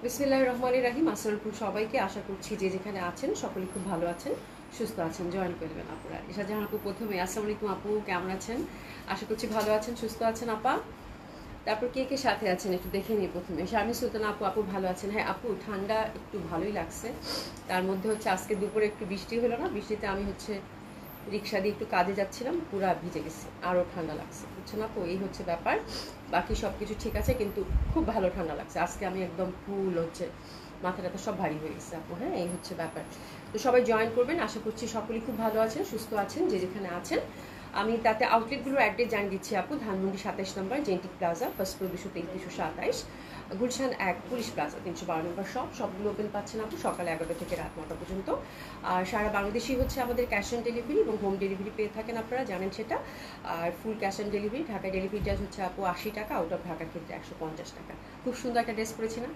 বিসমিল্লাহির রহমানির রহিম। আসসালামু সবাইকে, আশা করছি যে যেখানে আছেন সকলে খুব ভালো আছেন, সুস্থ আছেন। জয়েন করবেন আপুরা। ঈশা জাহান আপু প্রথমে আসসালামু আলাইকুম আপু, কেমন আছেন? আশা করছি ভালো আছেন, সুস্থ আছেন আপা। তারপর কে কে সাথে আছেন একটু দেখে নিই। প্রথমে শারমিন সুলতানা আপু, আপু ভালো আছেন? হ্যাঁ আপু, ঠান্ডা একটু ভালোই লাগছে। তার মধ্যে হচ্ছে আজকে দুপুরে একটু বৃষ্টি হলো না, বৃষ্টিতে আমি হচ্ছে রিক্সা দিয়ে একটু কাজে যাচ্ছিলাম, পুরা ভিজে গেছে, আরও ঠান্ডা লাগছে, বুঝছেন আপু? এই হচ্ছে ব্যাপার। বাকি সব কিছু ঠিক আছে, কিন্তু খুব ভালো ঠান্ডা লাগছে আজকে। আমি একদম ফুল হচ্ছে মাথা টাথা সব ভারী হয়ে গেছে আপু। হ্যাঁ, এই হচ্ছে ব্যাপার। তো সবাই জয়েন করবেন, আশা করছি সকলেই খুব ভালো আছেন, সুস্থ আছেন যে যেখানে আছেন। আমি তাতে আউটলেটগুলোর অ্যাড্রেস জানিয়ে দিচ্ছি আপু। ধানমন্ডি 27 নম্বর Genetic Plaza, first floor 223 227, Gulshan 1 Police Plaza 312 নম্বর সবগুলো ওপেন পাচ্ছেন আপু সকাল 11টা থেকে রাত 9টা পর্যন্ত। আর সারা বাংলাদেশেই হচ্ছে আমাদের ক্যাশ অন ডেলিভারি এবং হোম ডেলিভারি পেয়ে থাকেন, আপনারা জানেন সেটা। আর ফুল ক্যাশ অন ডেলিভারি, ঢাকায় ডেলিভারি চার্জ হচ্ছে আপু 80 টাকা, আউট অফ ঢাকার ক্ষেত্রে 150 টাকা। খুব সুন্দর একটা ড্রেস পরেছি না?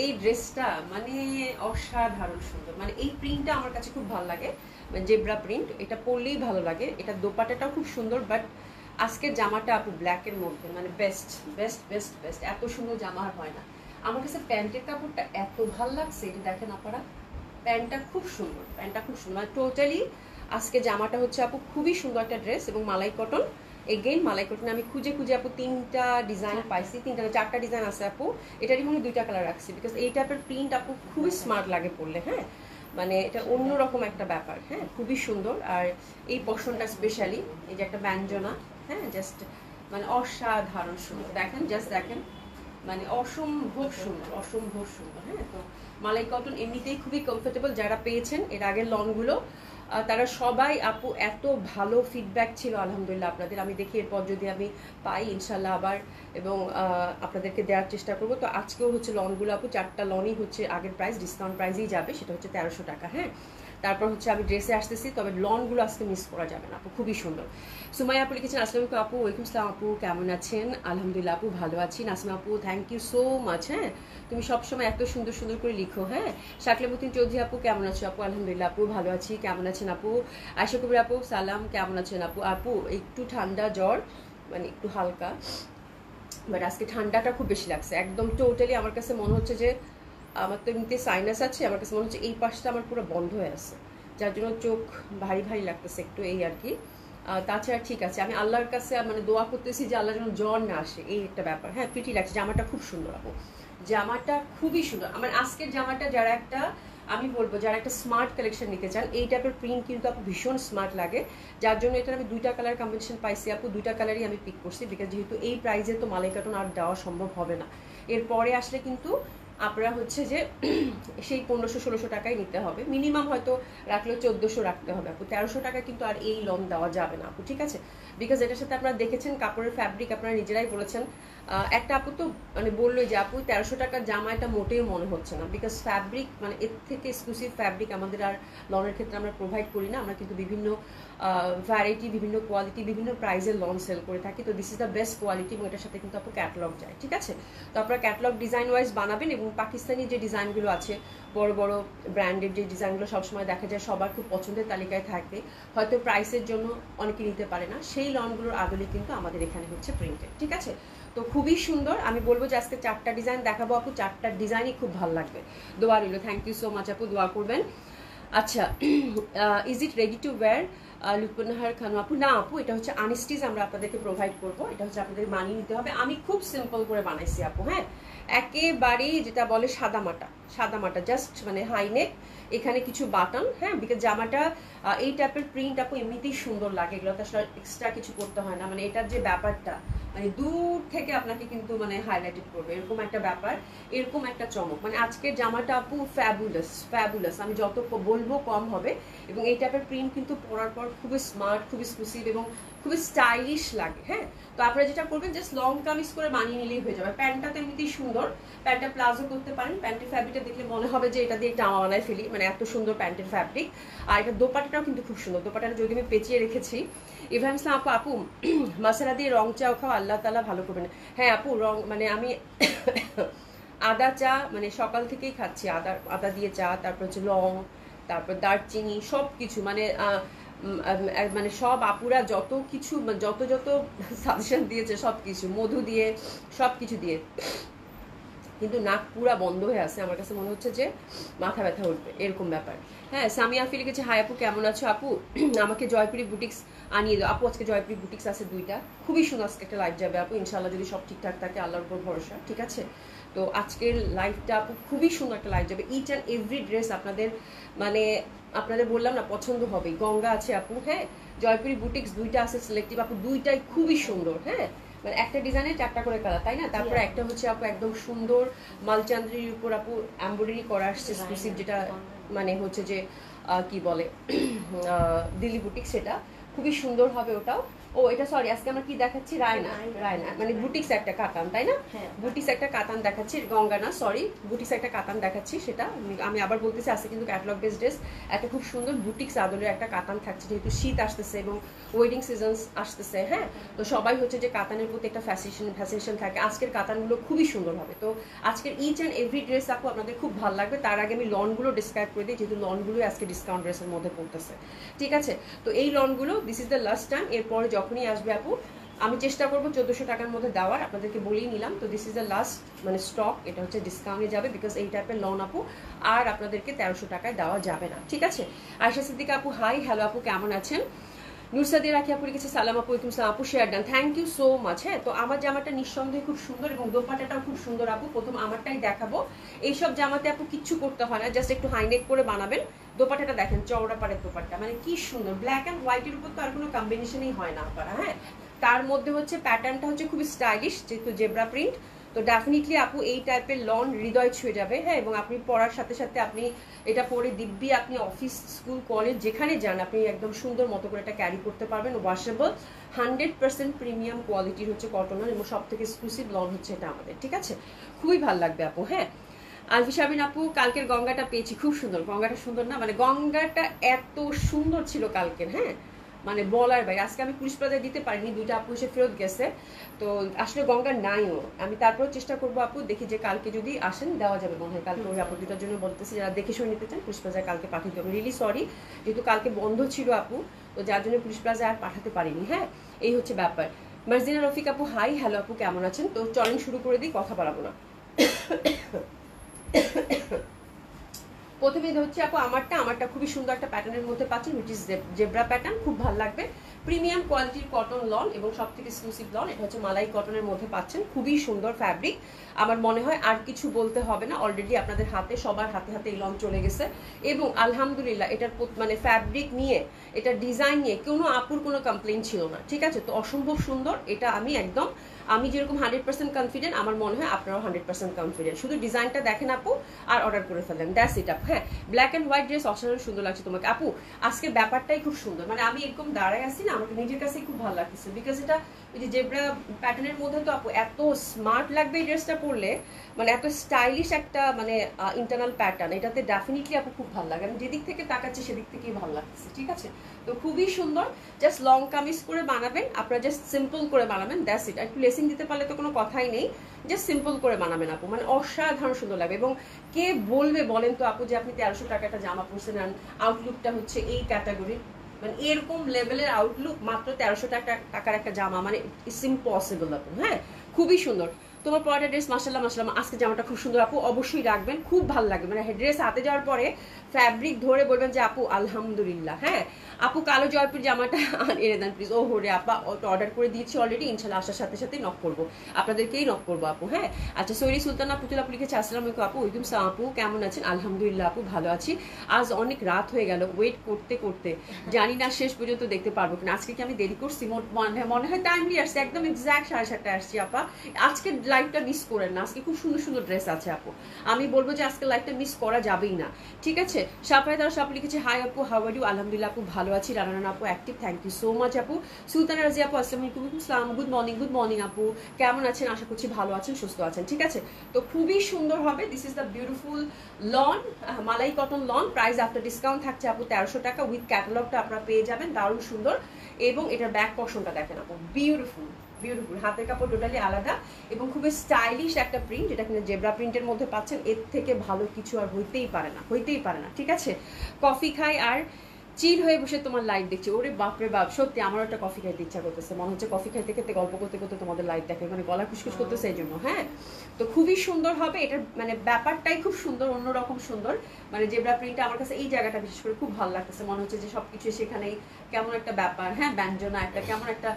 এই ড্রেসটা মানে অসাধারণ সুন্দর, মানে এই প্রিন্টটা আমার কাছে খুব ভালো লাগে, জেব্রা প্রিন্ট। এটা পরলেই ভালো লাগে। এটা দোপাট্টাটাও খুব সুন্দর, বাট আজকের জামাটা আপু ব্ল্যাকের মধ্যে মানে বেস্ট বেস্ট বেস্ট বেস্ট। এত সুন্দর জামা আর হয় না আমার কাছে। প্যান্টের কাপড়টা এত ভালো লাগছে, এটা দেখেন আপনারা, প্যান্টটা খুব সুন্দর, প্যান্টটা খুব সুন্দর, মানে টোটালি আজকে জামাটা হচ্ছে আপু খুবই সুন্দর একটা ড্রেস এবং মালাই কটন। এগেইন মালাই কটনে আমি খুঁজে খুঁজে আপু 3টা ডিজাইন পাইছি, 4টা ডিজাইন আছে আপু। এটারই মনে 2টা কালার রাখছি, বিকজ এই টাইপের প্রিন্ট আপু খুবই স্মার্ট লাগে পরলে। হ্যাঁ, মানে এটা অন্যরকম একটা ব্যাপার। হ্যাঁ, খুবই সুন্দর। আর এই পোর্শনটা স্পেশালি এই যে একটা ব্যঞ্জনা, হ্যাঁ, জাস্ট মানে অসাধারণ সুন্দর। দেখেন, জাস্ট দেখেন, মানে অসম্ভব সুন্দর, অসম্ভব সুন্দর। হ্যাঁ, তো মালাই কটন এমনিতেই খুবই কমফোর্টেবল। যারা পেয়েছেন এর আগের লনগুলো, তারা সবাই আপু এত ভালো ফিডব্যাক ছিল আলহামদুলিল্লাহ আপনাদের। আমি দেখি এরপর যদি আমি পাই ইনশাল্লাহ আবার এবং আপনাদেরকে দেওয়ার চেষ্টা করবো। তো আজকেও হচ্ছে লনগুলো আপু 4টা লনই হচ্ছে আগের প্রাইস, ডিসকাউন্ট প্রাইসেই যাবে, সেটা হচ্ছে 1300 টাকা। হ্যাঁ, তারপর হচ্ছে আমি ড্রেসে আসতেছি, তবে লনগুলো আজকে মিস করা যাবে না আপু, খুবই সুন্দর। সুমাইয়া আপু লিখেছেন আসসালামু আলাইকুম আপু। ওয়ালাইকুম আসসালাম আপু, কেমন আছেন? আলহামদুলিল্লাহ আপু, ভালো আছি। নাসিমা আপু, থ্যাংক ইউ সো মাচ। হ্যাঁ, তুমি সবসময় এত সুন্দর সুন্দর করে লিখো। হ্যাঁ, শাকলাবুদ্দিন চৌধুরী আপু, কেমন আছো আপু? আলহামদুলিল্লাহ আপু, ভালো আছি। কেমন আছেন আপু? আয়শা কবির আপু, সালাম, কেমন আছেন আপু? আপু একটু ঠান্ডা জ্বর, মানে একটু হালকা, বাট আজকে ঠান্ডাটা খুব বেশি লাগছে। একদম টোটালি আমার কাছে মনে হচ্ছে যে আমার তো এমনিতে সাইনাস আছে, আমার কাছে মনে হচ্ছে এই পাশটা আমার পুরো বন্ধ হয়ে আছে, যার জন্য চোখ ভারী ভারী লাগতেছে একটু, এই আর কি। তাছাড়া ঠিক আছে। আমি আল্লাহর কাছে মানে দোয়া করতেছি যে আল্লাহ যেন জ্বর না আসে, এই একটা ব্যাপার। হ্যাঁ, প্রিটি লাগছে, জামাটা খুব সুন্দর আপু, জামাটা খুবই সুন্দর। আমার আজকের জামাটা যারা একটা, আমি বলবো যারা একটা স্মার্ট কালেকশন নিতে চান, এই টাইপের প্রিন্ট কিন্তু আপু ভীষণ স্মার্ট লাগে, যার জন্য এটা আমি 2টা কালার কম্বিনেশন পাইছি আপু। 2টা কালারই আমি পিক করছি, বিকজ যেহেতু এই প্রাইসে তো মালাই কাটন আর দেওয়া সম্ভব হবে না। এরপরে আসলে কিন্তু আপনারা হচ্ছে যে সেই 1500-1600 টাকায় নিতে হবে মিনিমাম, হয়তো রাখলেও 1400 রাখতে হবে আপু। 1300 টাকা কিন্তু আর এই লোন দেওয়া যাবে না আপু, ঠিক আছে? বিকজ এটার সাথে আপনারা দেখেছেন কাপড়ের ফ্যাব্রিক, আপনারা নিজেরাই বলেছেন। একটা আপু তো মানে বললো যে আপু 1300 টাকার জামা এটা মোটেও মনে হচ্ছে না, বিকজ ফ্যাব্রিক মানে এর থেকে এক্সক্লুসিভ ফ্যাব্রিক আমাদের আর লনের ক্ষেত্রে আমরা প্রোভাইড করি না। আমরা কিন্তু বিভিন্ন ভ্যারাইটি, বিভিন্ন কোয়ালিটি, বিভিন্ন প্রাইসের লন সেল করে থাকি। তো this is the best quality এবং এটার সাথে কিন্তু আপু ক্যাটালগ যায়, ঠিক আছে? তো আপনারা ক্যাটালগ ডিজাইন ওয়াইজ বানাবেন। এবং পাকিস্তানি যে ডিজাইনগুলো আছে, বড় বড় ব্র্যান্ডের যে ডিজাইনগুলো সবসময় দেখা যায় সবার খুব পছন্দের তালিকায় থাকে, হয়তো প্রাইসের জন্য অনেকে নিতে পারে না, সেই লনগুলোর আদলে কিন্তু আমাদের এখানে হচ্ছে প্রিন্টেড, ঠিক আছে? তো খুবই সুন্দর। আমি বলবো যে আজকে 4টা ডিজাইন দেখাবো আপু, 4টা ডিজাইনই খুব ভালো লাগবে। দোয়া রইল, থ্যাংক ইউ সো মাচ আপু, দোয়া করবেন। আচ্ছা, is it ready to wear Lutfunnahar Khanam আপু? না আপু, এটা হচ্ছে আনস্টিচ আমরা আপনাদেরকে প্রোভাইড করবো, এটা হচ্ছে আপনাদের মানিয়ে নিতে হবে। আমি খুব সিম্পল করে বানাইছি আপু। হ্যাঁ, একেবারেই যেটা বলে সাদা মাটা, সাদা মাটা, জাস্ট মানে হাই নেক, এখানে কিছু বাটন। হ্যাঁ, বিকজ জামাটা এই টাইপের প্রিন্ট আপু এমনিতেই সুন্দর লাগে, এগুলোতে আসলে এক্সট্রা কিছু করতে হয় না। মানে এটার যে ব্যাপারটা মানে দূর থেকে আপনাকে কিন্তু মানে হাইলাইটেড করবে, এরকম একটা ব্যাপার, এরকম একটা চমক। মানে আজকের জামাটা আপু ফ্যাবুলাস, ফ্যাবুলাস, আমি যত বলবো কম হবে। এবং এই টাইপের প্রিন্ট কিন্তু পরার পর খুবই স্মার্ট, খুবই এক্সক্লুসিভ এবং খুবই স্টাইলিশ লাগে। হ্যাঁ, তো আপনারা যেটা করবেন জাস্ট লং কামিজ করে বানিয়ে নিলেই হয়ে যাবে। প্যান্টটা তো এমনিতেই সুন্দর, প্যান্টটা প্লাজো করতে পারেন। প্যান্টের ফ্যাব্রিকটা দেখলে মনে হবে যে এটা দিয়ে জামা বানায় ফেলি, মানে এত সুন্দর প্যান্টের ফ্যাব্রিক। আর এটা দোপাট্টাটাও কিন্তু খুব সুন্দর, দোপাট্টাটা যদি আমি পেঁচিয়ে রেখেছি। ইব্রাহিম ইসলাম আপু, আপু মশলা দিয়ে রং চাও খাও, আল্লাহ তাআলা ভালো করবেন। হ্যাঁ আপু, রং মানে আমি আদা চা মানে সকাল থেকেই খাচ্ছি, আদা দিয়ে চা, তারপর হচ্ছে লং, তারপর দারচিনি, সব কিছু মানে মানে সব আপুরা যত কিছু যত যত সাজেশন দিয়েছে সব কিছু, মধু দিয়ে সব কিছু দিয়ে, কিন্তু নাক পুরা বন্ধ হয়ে আছে, আমার কাছে মনে হচ্ছে যে মাথা ব্যথা উঠবে এরকম ব্যাপার। হ্যাঁ, সামিয়া আফি লিখেছে, হাই আপু কেমন আছো আপু, আমাকে জয়পুরি বুটিক্স আনিয়ে দাও আপু। আজকে জয়পুরি বুটিক্স আছে 2টা, খুবই সুন্দর আজকে একটা লাইভ যাবে আপু, ইনশাল্লাহ যদি সব ঠিকঠাক থাকে, আল্লাহর উপর ভরসা, ঠিক আছে। তো আজকের লাইভটা আপু খুবই সুন্দর একটা লাইভ যাবে, ইচ অ্যান্ড এভরি ড্রেস আপনাদের মানে আপনাদের বললাম না পছন্দ হবে। গঙ্গা আছে আপু, হ্যাঁ, জয়পুরি বুটিক্স 2টা আছে সিলেক্টিভ আপু, 2টাই খুবই সুন্দর। হ্যাঁ, মানে একটা ডিজাইনে 4টা করে কালার, তাই না। তারপরে একটা হচ্ছে আপু একদম সুন্দর মালচান্দ্রির উপর আপু এমব্রয়ডারি করা আসছে এক্সক্লুসিভ, যেটা মানে হচ্ছে যে কি বলে দিল্লি বুটিক, সেটা খুবই সুন্দর হবে ওটাও। ও এটা সরি, আজকে আমরা কি দেখাচ্ছি, রায়না মানে বুটিক্স একটা কাতান, তাই না, বুটিক্স একটা কাতান দেখাচ্ছি, গঙ্গা না সরি, বুটিক্স একটা কাতান দেখাচ্ছি। সেটা আমি আবার বলতেছি, আজকে কিন্তু ক্যাটালগ বেস ড্রেস, একটা খুব সুন্দর বুটিক্স আদলের একটা কাতান থাকছে, যেহেতু শীত আসতেছে এবং ওয়েডিং সিজন আসতেছে। হ্যাঁ, তো সবাই হচ্ছে যে কাতানের প্রতি একটা ফ্যাশন থাকে, আজকের কাতানগুলো খুবই সুন্দর হবে। তো আজকের ইচ অ্যান্ড এভরি ড্রেস আপু আপনাদের খুব ভালো লাগবে। তার আগে আমি লনগুলো ডিসক্রাইব করে দিই, যেহেতু লনগুলো আজকে ডিসকাউন্ট ড্রেসের মধ্যে পড়তেছে, ঠিক আছে। তো এই লনগুলো this is the last time, এরপরে যখনই আসবে আপু আমি চেষ্টা করবো 1400 টাকার মধ্যে দেওয়ার, আপনাদেরকে বলেই নিলাম। তো দিস ইজ দ্য লাস্ট মানে স্টক, এটা হচ্ছে ডিসকাউন্টে যাবে, বিকজ এই টাইপের লন আপু আর আপনাদেরকে 1300 টাকায় দেওয়া যাবে না, ঠিক আছে। আয়শা সিদ্দিকা আপু হাই, হ্যালো আপু কেমন আছেন। নুরসাদি রাখি আপু লিখেছে, সালাম আপু, ওয়ালাইকুম সালাম আপু, share done, thank you so much. হ্যাঁ, তো আমার জামাটা নিঃসন্দেহে খুব সুন্দর এবং দোপাট্টাটাও খুব সুন্দর আপু। প্রথম আমারটাই দেখাবো, এইসব জামাতে আপু কিচ্ছু করতে হয় না, জাস্ট একটু হাইনেক করে বানাবেন। দোপাট্টাটা দেখেন, চওড়া পাড়ের দোপাট্টা, মানে কি সুন্দর, ব্ল্যাক অ্যান্ড হোয়াইটের উপর তো আর কোনো কম্বিনেশনই হয় না আপনারা। হ্যাঁ, তার মধ্যে হচ্ছে প্যাটার্নটা হচ্ছে খুবই স্টাইলিশ, যেহেতু জেব্রা প্রিন্ট, তো ডেফিনেটলি আপু এই টাইপের লন হৃদয় ছুঁয়ে যাবে। হ্যাঁ, এবং আপনি পড়ার সাথে সাথে আপনি এটা পরে দিব্যি আপনি অফিস, স্কুল, কলেজ যেখানে যান আপনি একদম সুন্দর মতো করে এটা ক্যারি করতে পারবেন। ওয়াশেবল, 100% প্রিমিয়াম কোয়ালিটির হচ্ছে কটনের, এবং সব থেকে এক্সক্লুসিভ লন হচ্ছে এটা আমাদের, ঠিক আছে। খুবই ভালো লাগবে আপু। হ্যাঁ, আলফি শাবিন আপু কালকের গঙ্গাটা পেয়েছি, খুব সুন্দর, গঙ্গাটা সুন্দর না, মানে গঙ্গাটা এত সুন্দর ছিল কালকের, হ্যাঁ মানে বলার ভাই। আজকে আমি পুলিশ প্লাজায় দিতে পারিনি, 2টা আপু এসে ফেরত গেছে, তো আসলে গঙ্গা নাইও। আমি তারপর চেষ্টা করবো আপু, দেখি যে কালকে যদি আসেন দেওয়া যাবে মনে হয়। কালকে ওই আপু 2টার জন্য বলতেছি, যারা দেখে শুনে নিতে চান পুলিশ প্লাজায় কালকে পাঠিয়ে দেবো। রিলি সরি, যেহেতু কালকে বন্ধ ছিল আপু, তো যার জন্য পুলিশ প্লাজায় আর পাঠাতে পারিনি। হ্যাঁ, এই হচ্ছে ব্যাপার। মার্জিনা রফিক আপু হাই, হ্যালো আপু কেমন আছেন। তো চলেন শুরু করে দিই, কথা বাড়াবো না। প্রথমে হচ্ছে আপু আমারটা খুবই সুন্দর একটা প্যাটার্নের মধ্যে পাচ্ছেন, হুইচ ইজ জেব্রা প্যাটার্ন, খুব ভালো লাগবে। প্রিমিয়াম কোয়ালিটির কটন লন এবং সব থেকে এক্সক্লুসিভ লন, এটা হচ্ছে মালাই কটনের মধ্যে পাচ্ছেন, খুবই সুন্দর ফ্যাব্রিক। আমার মনে হয় আর কিছু বলতে হবে না, অলরেডি আপনাদের হাতে, সবার হাতে হাতে এই লন চলে গেছে। এবং আলহামদুলিল্লাহ এটার মানে ফ্যাব্রিক নিয়ে, এটা ডিজাইন নিয়ে কোনো আপুর কোনো কমপ্লেন ছিল না, ঠিক আছে। তো অসম্ভব সুন্দর এটা, আমি যেরকম 100% কনফিডেন্ট, আমার মনে হয় আপনারাও 100% কনফিডেন্ট। শুধু ডিজাইনটা দেখেন আপু আর অর্ডার করে ফেলেন, দ্যাটস ইট আপ। হ্যাঁ, ব্ল্যাক অ্যান্ড হোয়াইট ড্রেস অসাধারণ সুন্দর লাগছে তোমাকে আপু। আজকের ব্যাপারটাই খুব সুন্দর, মানে আমি এরকম দাঁড়ায় আসছি না, আমাকে নিজের কাছেই খুব ভালো লাগতেছে, বিকজ এটা ওই যে জেব্রা প্যাটার্নের মধ্যে, তো আপু এত স্মার্ট লাগবে এই ড্রেসটা পরলে, মানে এত স্টাইলিশ একটা মানে ইন্টারনাল প্যাটার্ন, এটাতে ডেফিনেটলি আপু খুব ভালো লাগে। আমি যেদিক থেকে তাকাচ্ছি সেদিক থেকেই ভালো লাগতেছে, ঠিক আছে। তো খুবই সুন্দর, জাস্ট লং কামিজ করে বানাবেন আপনারা, জাস্ট সিম্পল করে বানাবেন, দ্যাটস ইট। একটু লেসিং দিতে পারলে তো কোনো কথাই নেই, জাস্ট সিম্পল করে বানাবেন আপু, মানে অসাধারণ সুন্দর লাগবে। এবং কে বলবে বলেন তো আপু যে আপনি 1300 টাকা একটা জামা পরছেন, আর আউটলুকটা হচ্ছে এই ক্যাটাগরির, মানে এরকম লেভেলের আউটলুক মাত্র 1300 টাকার একটা জামা, মানে ইটস ইম্পসিবল আপু। হ্যাঁ, খুবই সুন্দর তোমার পরের ড্রেস, মাশাআল্লাহ মাশাআল্লাহ। আজকে জামাটা খুব সুন্দর আপু, অবশ্যই রাখবেন, খুব ভালো লাগবে। মানে ড্রেস হাতে যাওয়ার পরে ফ্যাব্রিক ধরে বলবেন যে আপু আলহামদুলিল্লাহ। হ্যাঁ আপু, কালো জয়পুর জামাটা এনে দেন প্লিজ। ও হরে আপা, অর্ডার করে দিয়েছি অলরেডি, ইনশাল্লাহ আসার সাথে সাথেই নক করবো, আপনাদেরকেই নক করবো আপু। হ্যাঁ, আচ্ছা, সৈরি সুলতানা পুতুল আপু লিখেছে, আসসালামু আলাইকুম আপু, ওয়ালাইকুম সালাম আপু কেমন আছেন। আলহামদুলিল্লাহ আপু ভালো আছি। আজ অনেক রাত হয়ে গেল, ওয়েট করতে করতে, জানি না শেষ পর্যন্ত দেখতে পারবো কিনা। আজকে কি আমি দেরি করছি? মনে হয় টাইমলি আসছে, একদম এক্সাক্ট 7:30 আসছি আপা। আজকে লাইভটা মিস করেন না, আজকে খুব সুন্দর সুন্দর ড্রেস আছে আপু, আমি বলবো যে আজকে লাইভটা মিস করা যাবেই না, ঠিক আছে। সাপায় তারা সাপ লিখেছে, হাই আপু, হাউ আর ইউ। আলহামদুলিল্লাহ আপু ভালো আছি। রানা আপু active, thank you so much আপু। সুলতানা রাজি আপু, আসসালামু আলাইকুম সালাম, গুড মর্নিং আপু, কেমন আছেন? আশা করছি ভালো আছেন, সুস্থ আছেন, ঠিক আছে। তো খুবই সুন্দর হবে, this is the beautiful lawn, malai cotton lawn. Price after discount থাকছে আপু 1300 টাকা, উইথ ক্যাটালগটা আপনারা পেয়ে যাবেন, দারুণ সুন্দর। এবং এটার ব্যাক পর্শনটা দেখেন আপু, বিউটিফুল, বিউটিফুল, হাতের কাপড় টোটালি আলাদা এবং খুবই স্টাইলিশ একটা প্রিন্ট, যেটা কিনা জেব্রা প্রিন্টের মধ্যে পাচ্ছেন। এর থেকে ভালো কিছু আর হইতেই পারে না, ঠিক আছে। কফি খাই আর চিল হয়ে বসে তোমার লাইভ দেখছি, ওরে বাপরে বাপ, সত্যি আমারও একটা কফি খাইতে ইচ্ছা করতেছে, মনে হচ্ছে কফি খাইতে খেতে গল্প করতে করতে তোমাদের লাইভ দেখে, মানে গলা খুশখুশ করতেছে এই জন্য। হ্যাঁ, তো খুবই সুন্দর হবে এটার, মানে ব্যাপারটাই খুব সুন্দর, অন্যরকম সুন্দর। মানে জেব্রা প্রিন্টটা আমার কাছে এই জায়গাটা বিশেষ করে খুব ভালো লাগতেছে, মনে হচ্ছে যে সবকিছু সেখানেই কেমন একটা ব্যাপার, হ্যাঁ ব্যঞ্জনা একটা কেমন একটা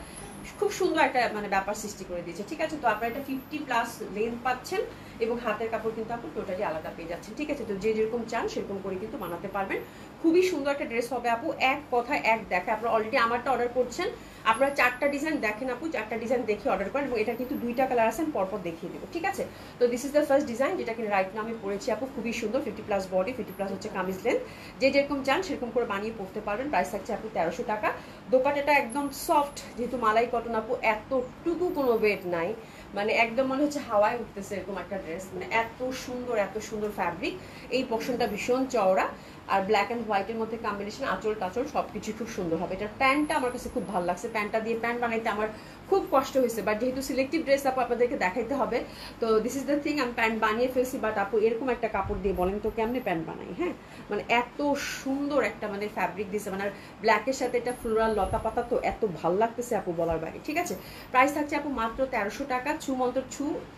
খুব সুন্দর একটা মানে ব্যাপার সৃষ্টি করে দিয়েছে, ঠিক আছে। তো আপনারা এটা 50+ লেন্থ পাচ্ছেন এবং হাতের কাপড় কিন্তু আপনি টোটালি আলাদা পেয়ে যাচ্ছেন, ঠিক আছে। তো যে যেরকম চান সেরকম করে কিন্তু বানাতে পারবেন। খুবই সুন্দর একটা ড্রেস হবে আপু, এক কথায় এক দেখে। আপনারা অলরেডি আমারটা অর্ডার করছেন, আপনারা 4টা ডিজাইন দেখেন আপু, 4টা ডিজাইন দেখে অর্ডার করেন এবং এটা কিন্তু 2টা কালার আছে, পরপর দেখিয়ে দেবো, ঠিক আছে। তো this is the first design, যেটা কিনা রাইট নাও আমি পরেছি আপু, খুবই সুন্দর। 50+ বডি, 50+ হচ্ছে কামিজ লেন্থ, যে যেরকম চান সেরকম করে বানিয়ে পরতে পারবেন। প্রাইস থাকছে আপু 1300 টাকা। দোপাট্টাটা একদম সফট, যেহেতু মালাই কটন আপু, এতটুকু কোনো ওয়েট নাই, মানে একদম মনে হচ্ছে হাওয়ায় উঠতেছে এরকম একটা ড্রেস, মানে এত সুন্দর ফ্যাব্রিক। এই পোর্শনটা ভীষণ চওড়া আর ব্ল্যাক অ্যান্ড হোয়াইটের মধ্যে কম্বিনেশন, আঁচল টাচল সবকিছু খুব সুন্দর হবে। এটার প্যান্টটা আমার কাছে খুব ভালো লাগছে, প্যান্টটা দিয়ে প্যান্ট বানাইতে আমার খুব কষ্ট হয়েছে, বাট যেহেতু সিলেক্টিভ ড্রেস আপু আপনাদেরকে দেখাইতে হবে, তো দিস ইজ দ্য থিং, আমি প্যান্ট বানিয়ে ফেলছি। বাট আপু এরকম একটা কাপড় দিয়ে বলেন তো কেমনে প্যান্ট বানাই, হ্যাঁ মানে এত সুন্দর একটা মানে ফ্যাব্রিক দিয়েছে, মানে ব্ল্যাকের সাথে এটা ফ্লোরাল লতা পাতা, তো এত ভালো লাগতেছে আপু বলার বাইরে, ঠিক আছে। প্রাইস থাকছে আপু মাত্র 1300 টাকা। মন্ত্র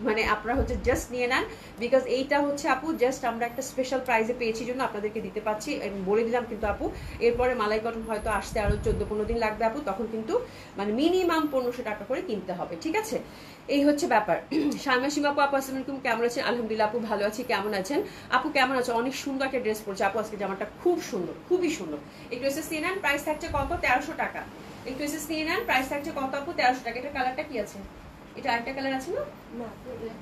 মানে আপনারা হচ্ছে জাস্ট নিয়ে নেন, বিকজ এইটা হচ্ছে আপু জাস্ট আমরা একটা স্পেশাল প্রাইসে পেয়েছি জন্য আপনাদেরকে দিতে পারছি, বলে দিলাম। কিন্তু আপু এরপরে মালাই কটন হয়তো আসতে আরো 14-15 দিন লাগবে আপু, তখন কিন্তু মানে মিনিমাম 1500 টাকা করে কিনতে হবে, ঠিক আছে। এই হচ্ছে ব্যাপার। শাইমা সীমা আপু, আপু আসসালামু আলাইকুম, কেমন আছেন? আলহামদুলিল্লাহ আপু ভালো আছি, কেমন আছেন আপু? কেমন আছে? অনেক সুন্দর একটা ড্রেস পরছে আপু, আজকে জামাটা খুব সুন্দর, খুবই সুন্দর। এই ড্রেসের নিয়ে নেন, প্রাইস থাকছে কত? 1300 টাকা। এই ড্রেসেস নিয়ে নেন, প্রাইস থাকছে কত আপু? 1300 টাকা। এটা কালারটা কি আছে? এটা আরেকটা কালার আছে না?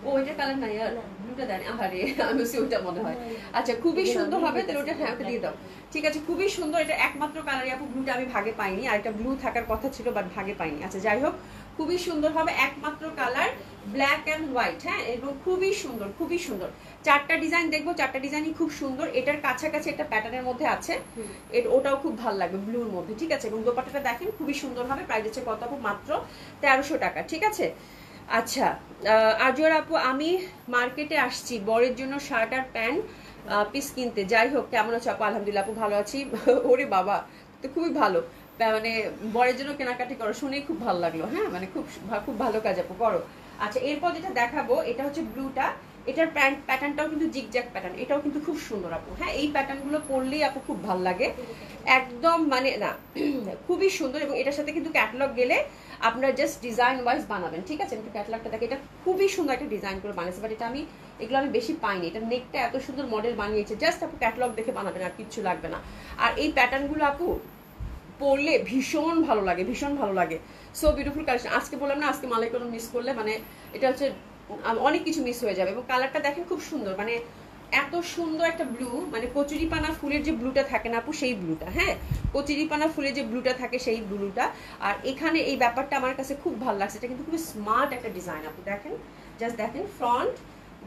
ও এটা কালার নাই, আর ব্লুটা দেন। আরে আমি ওটা মনে হয়। আচ্ছা খুবই সুন্দর হবে, তাহলে ওটা হ্যাঁ ওটা দিয়ে দাও, ঠিক আছে। খুবই সুন্দর, এটা একমাত্র কালারই আপু, ব্লুটা আমি ভাগে পাইনি, আর এটা ব্লু থাকার কথা ছিল বাট ভাগে পাইনি। আচ্ছা যাই হোক, খুবই সুন্দর হবে, একমাত্র কালার ব্ল্যাক অ্যান্ড হোয়াইট, হ্যাঁ এবং খুবই সুন্দর, খুবই সুন্দর। 4টা ডিজাইন দেখবো, 4টা ডিজাইনই খুব সুন্দর। এটার কাছাকাছি একটা প্যাটার্নের মধ্যে আছে, ওটাও খুব ভালো লাগবে ব্লুর মধ্যে, ঠিক আছে। এবং দোপাট্টাটা দেখেন খুবই সুন্দর হবে, প্রাইস হচ্ছে কত আপু? মাত্র 1300 টাকা, ঠিক আছে। আচ্ছা আজর আপু, আমি মার্কেটে আসছি বরের জন্য শার্ট আর প্যান্ট পিস কিনতে। যাই হোক, কেমন আছো আপু? আলহামদুলিল্লাহ আপু ভালো আছি। ওরে বাবা, তো খুবই ভালো, মানে বরের জন্য কেনাকাটি করো, শুনেই খুব ভালো লাগলো। হ্যাঁ মানে খুব খুব ভালো কাজ আপু, করো। আচ্ছা এরপর যেটা দেখাবো, এটা হচ্ছে ব্লুটা, এটার প্যান্ট প্যাটার্নটাও কিন্তু জিগজ্যাগ প্যাটার্ন, এটাও কিন্তু খুব সুন্দর আপু। হ্যাঁ এই প্যাটার্নগুলো পরলেই আপু খুব ভালো লাগে, একদম মানে না খুবই সুন্দর। এবং এটার সাথে কিন্তু ক্যাটালগ গেলে আপনারা জাস্ট ডিজাইন ওয়াইজ বানাবেন, ঠিক আছে। একটু ক্যাটালগটা দেখে, এটা খুবই সুন্দর একটা ডিজাইন করে বানিয়েছে, বাট এটা আমি এগুলো আমি বেশি পাইনি। এটা নেকটা এত সুন্দর মডেল বানিয়েছে, জাস্ট আপু ক্যাটালগ দেখে বানাবেন, আর কিচ্ছু লাগবে না। আর এই প্যাটার্নগুলো আপু পরলে ভীষণ ভালো লাগে, ভীষণ ভালো লাগে। So beautiful collection. আজকে বললাম না, আজকে মালাই কোনো মিস করলে মানে এটা হচ্ছে অনেক কিছু মিস হয়ে যাবে। এবং কালারটা দেখেন খুব সুন্দর, মানে এত সুন্দর একটা ব্লু, মানে কচুরিপানা ফুলের যে ব্লুটা থাকে না আপু, সেই ব্লুটা, হ্যাঁ কচুরিপানা ফুলের যে ব্লুটা থাকে সেই ব্লুটা। আর এখানে এই ব্যাপারটা আমার কাছে খুব ভালো লাগছে, এটা কিন্তু খুবই স্মার্ট একটা ডিজাইন আপু, দেখেন জাস্ট দেখেন, ফ্রন্ট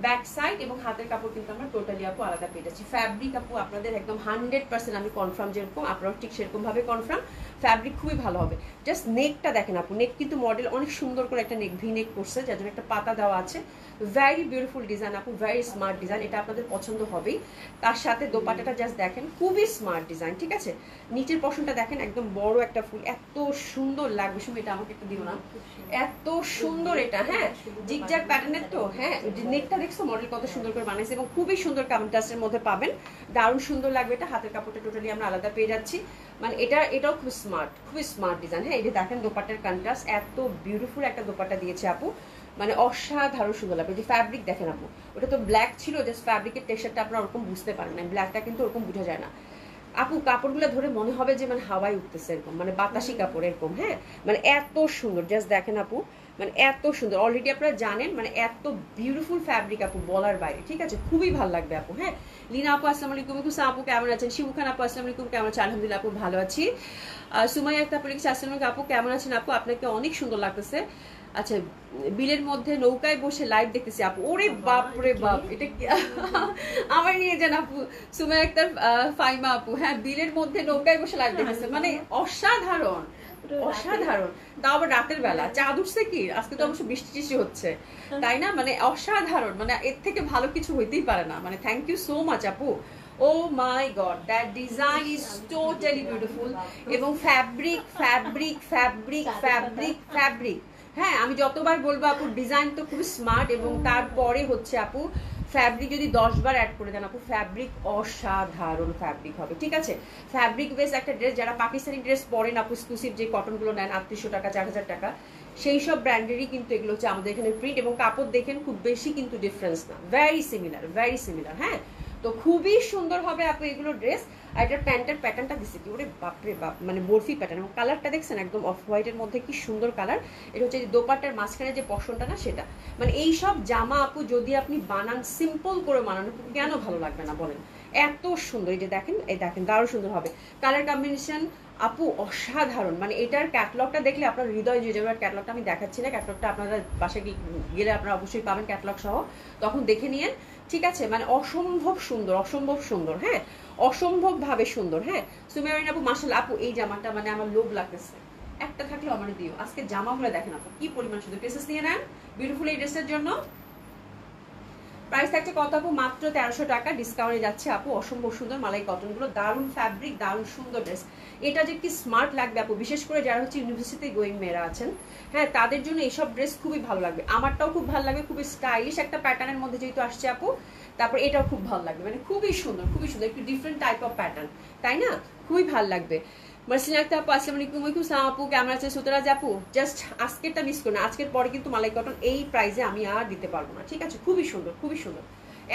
ব্যাক সাইড এবং হাতের কাপড় কিন্তু আমরা টোটালি আপু আলাদা পেয়ে যাচ্ছি। ফ্যাব্রিক আপু আপনাদের একদম 100% আমি কনফার্ম, যেরকম আপনারাও ঠিক সেরকম ভাবে কনফার্ম, ফ্যাব্রিক খুবই ভালো হবে। জাস্ট নেকটা দেখেন আপু, নেক কিন্তু মডেল অনেক সুন্দর করে একটা নেক, ভি নেক করছে, যার জন্য একটা পাতা দেওয়া আছে। ভেরি বিউটিফুল ডিজাইন আপু, ভেরি স্মার্ট ডিজাইন, এটা আপনাদের পছন্দ হবেই। তার সাথে দোপাট্টাটা জাস্ট দেখেন, খুবই স্মার্ট ডিজাইন, ঠিক আছে। নিচের পশনটা দেখেন, একদম বড় একটা ফুল, এত সুন্দর লাগবে। শুনে এটা আমাকে একটু দিও না, এত সুন্দর এটা, হ্যাঁ জিগজ্যাগ প্যাটার্নের, তো হ্যাঁ নেকটা দেখছো মডেল কত সুন্দর করে বানাইছে, এবং খুবই সুন্দর কন্ট্রাস্টের মধ্যে পাবেন, দারুণ সুন্দর লাগবে এটা। হাতের কাপড়টা টোটালি আমরা আলাদা পেয়ে যাচ্ছি, মানে এটাও খুব স্মার্ট, খুবই স্মার্ট ডিজাইন। হ্যাঁ এই যে দেখেন দোপাট্টার কন্ট্রাস্ট, এত বিউটিফুল একটা দোপাট্টা দিয়েছে আপু, মানে অসাধারণ সুন্দর লাগবে। যে ফ্যাব্রিক দেখেন আপু, ওটা তো ব্ল্যাক ছিল, জাস্ট ফ্যাব্রিকের টেক্সচারটা আপনারা ওরকম বুঝতে পারেন না, ব্ল্যাকটা কিন্তু ওরকম বোঝা যায় না আপু। কাপড়গুলো ধরে মনে হবে যে মানে হাওয়ায় উঠতেছে এরকম, মানে বাতাসি কাপড় এরকম, হ্যাঁ মানে এত সুন্দর, জাস্ট দেখেন আপু, মানে এত সুন্দর। অলরেডি আপনারা জানেন মানে এত বিউটিফুল ফ্যাব্রিক আপু, বলার বাইরে, ঠিক আছে। খুবই ভালো লাগবে আপু। হ্যাঁ লিনা আপু আসসালামু আলাইকুম, কুসা আপু কেমন আছেন? শিবু খান আপু আসসালামু আলাইকুম, কেমন আছেন? আলহামদুলিল্লাহ আপু ভালো আছি। সুমাইয়া একটা আপু লিখছে আসসালামু আলাইকুম আপু, কেমন আছেন আপু? আপনাকে অনেক সুন্দর লাগতেছে। আচ্ছা বিলের মধ্যে নৌকায় বসে লাইভ দেখতেছি আপু। ওরে বাপ রে বাপ, এটা কি আমার নিয়ে যান আপু। সুমাইয়া একটা ফাইমা আপু, হ্যাঁ বিলের মধ্যে নৌকায় বসে লাইভ দেখতেছে, মানে অসাধারণ, অসাধারণ, তাও আবার রাতের বেলা। চাঁদ উঠছে কি আজকে, তো অবশ্য বৃষ্টি টিষ্টি হচ্ছে, তাই না? মানে অসাধারণ, মানে এর থেকে ভালো কিছু হইতেই পারে না। মানে থ্যাংক ইউ সো মাচ আপু। Oh my god, that design is totally beautiful. এবং fabric fabric fabric fabric fabric, হ্যাঁ আমি যতবার বলবো আপু ডিজাইন তো খুবই স্মার্ট, এবং তারপরে হচ্ছে আপু ফ্যাব্রিক যদি 10 বার অ্যাড করে দেন আপু, ফ্যাব্রিক অসাধারণ ফ্যাব্রিক হবে, ঠিক আছে? ফ্যাব্রিক বেস একটা ড্রেস, যারা পাকিস্তানি ড্রেস পরেন আপু, এক্সক্লুসিভ যে কটনগুলো নেন 3800 টাকা 4000 টাকা, সেই সব ব্র্যান্ডেরই কিন্তু এগুলো হচ্ছে আমাদের এখানে প্রিন্ট, এবং কাপড় দেখেন খুব বেশি কিন্তু ডিফারেন্স না, ভেরি সিমিলার। হ্যাঁ, তো খুবই সুন্দর হবে আপু এগুলো ড্রেস। আর এটার প্যান্টের প্যাটার্নটা দিচ্ছে কি, ওরে বাপরে বাপ, মানে বরফি প্যাটার্ন, এবং কালারটা দেখছেন একদম অফ হোয়াইটের মধ্যে, কি সুন্দর কালার। এটা হচ্ছে দোপাট্টার মাঝখানে যে পশনটা না, সেটা মানে এই সব জামা আপু যদি আপনি বানান, সিম্পল করে বানান, কেন ভালো লাগবে না বলেন? এত সুন্দর, এই যে দেখেন, এই দেখেন দারুণ সুন্দর হবে কালার কম্বিনেশন আপু, অসাধারণ। মানে এটার ক্যাটলগটা দেখলে আপনার হৃদয় জুড়ে যাবে। ক্যাটলগটা আমি দেখাচ্ছি না, ক্যাটলগটা আপনারা বাসায় গেলে আপনারা অবশ্যই পাবেন ক্যাটলগ সহ, তখন দেখে নিয়েন, ঠিক আছে? মানে অসম্ভব সুন্দর, হ্যাঁ, অসম্ভব ভাবে সুন্দর। হ্যাঁ, সুমিয়া আপু মাশাআল্লাহ আপু, এই জামাটা মানে আমার লোভ লাগতেছে, একটা থাকলে আমার দিও। আজকে জামাগুলো দেখেন আপু কি পরিমাণ সুন্দর, পিসেস নিয়ে নেন বিউটিফুল এই ড্রেসের জন্য। প্রাইস থাকছে কত আপু? মাত্র 1300 টাকা, ডিসকাউন্টে যাচ্ছে আপু। অসম্ভব সুন্দর মালাই কটনগুলো, দারুণ ফ্যাব্রিক, দারুণ সুন্দর ড্রেস। এটা যে কি স্মার্ট লাগবে আপু, বিশেষ করে যারা হচ্ছে ইউনিভার্সিটি গোয়িং মেয়েরা আছেন, হ্যাঁ তাদের জন্য এইসব ড্রেস খুবই ভালো লাগবে। আমারটাও খুব ভালো লাগবে, খুবই স্টাইলিশ একটা প্যাটার্নের মধ্যে যেহেতু আসছে আপু, তারপর এটাও খুব ভালো লাগবে, মানে খুবই সুন্দর, একটু ডিফারেন্ট টাইপ অফ প্যাটার্ন, তাই না? খুবই ভালো লাগবে। মার্সিনা আক্তার আপু আসসালামু আলাইকুম। ওয়ালাইকুম সালাম আপু, কেমন আছেন? সুতরাজ আপু জাস্ট আজকেরটা মিস করুন, আজকের পরে কিন্তু মালাই কটন এই প্রাইসে আমি আর দিতে পারবো না, ঠিক আছে? খুবই সুন্দর,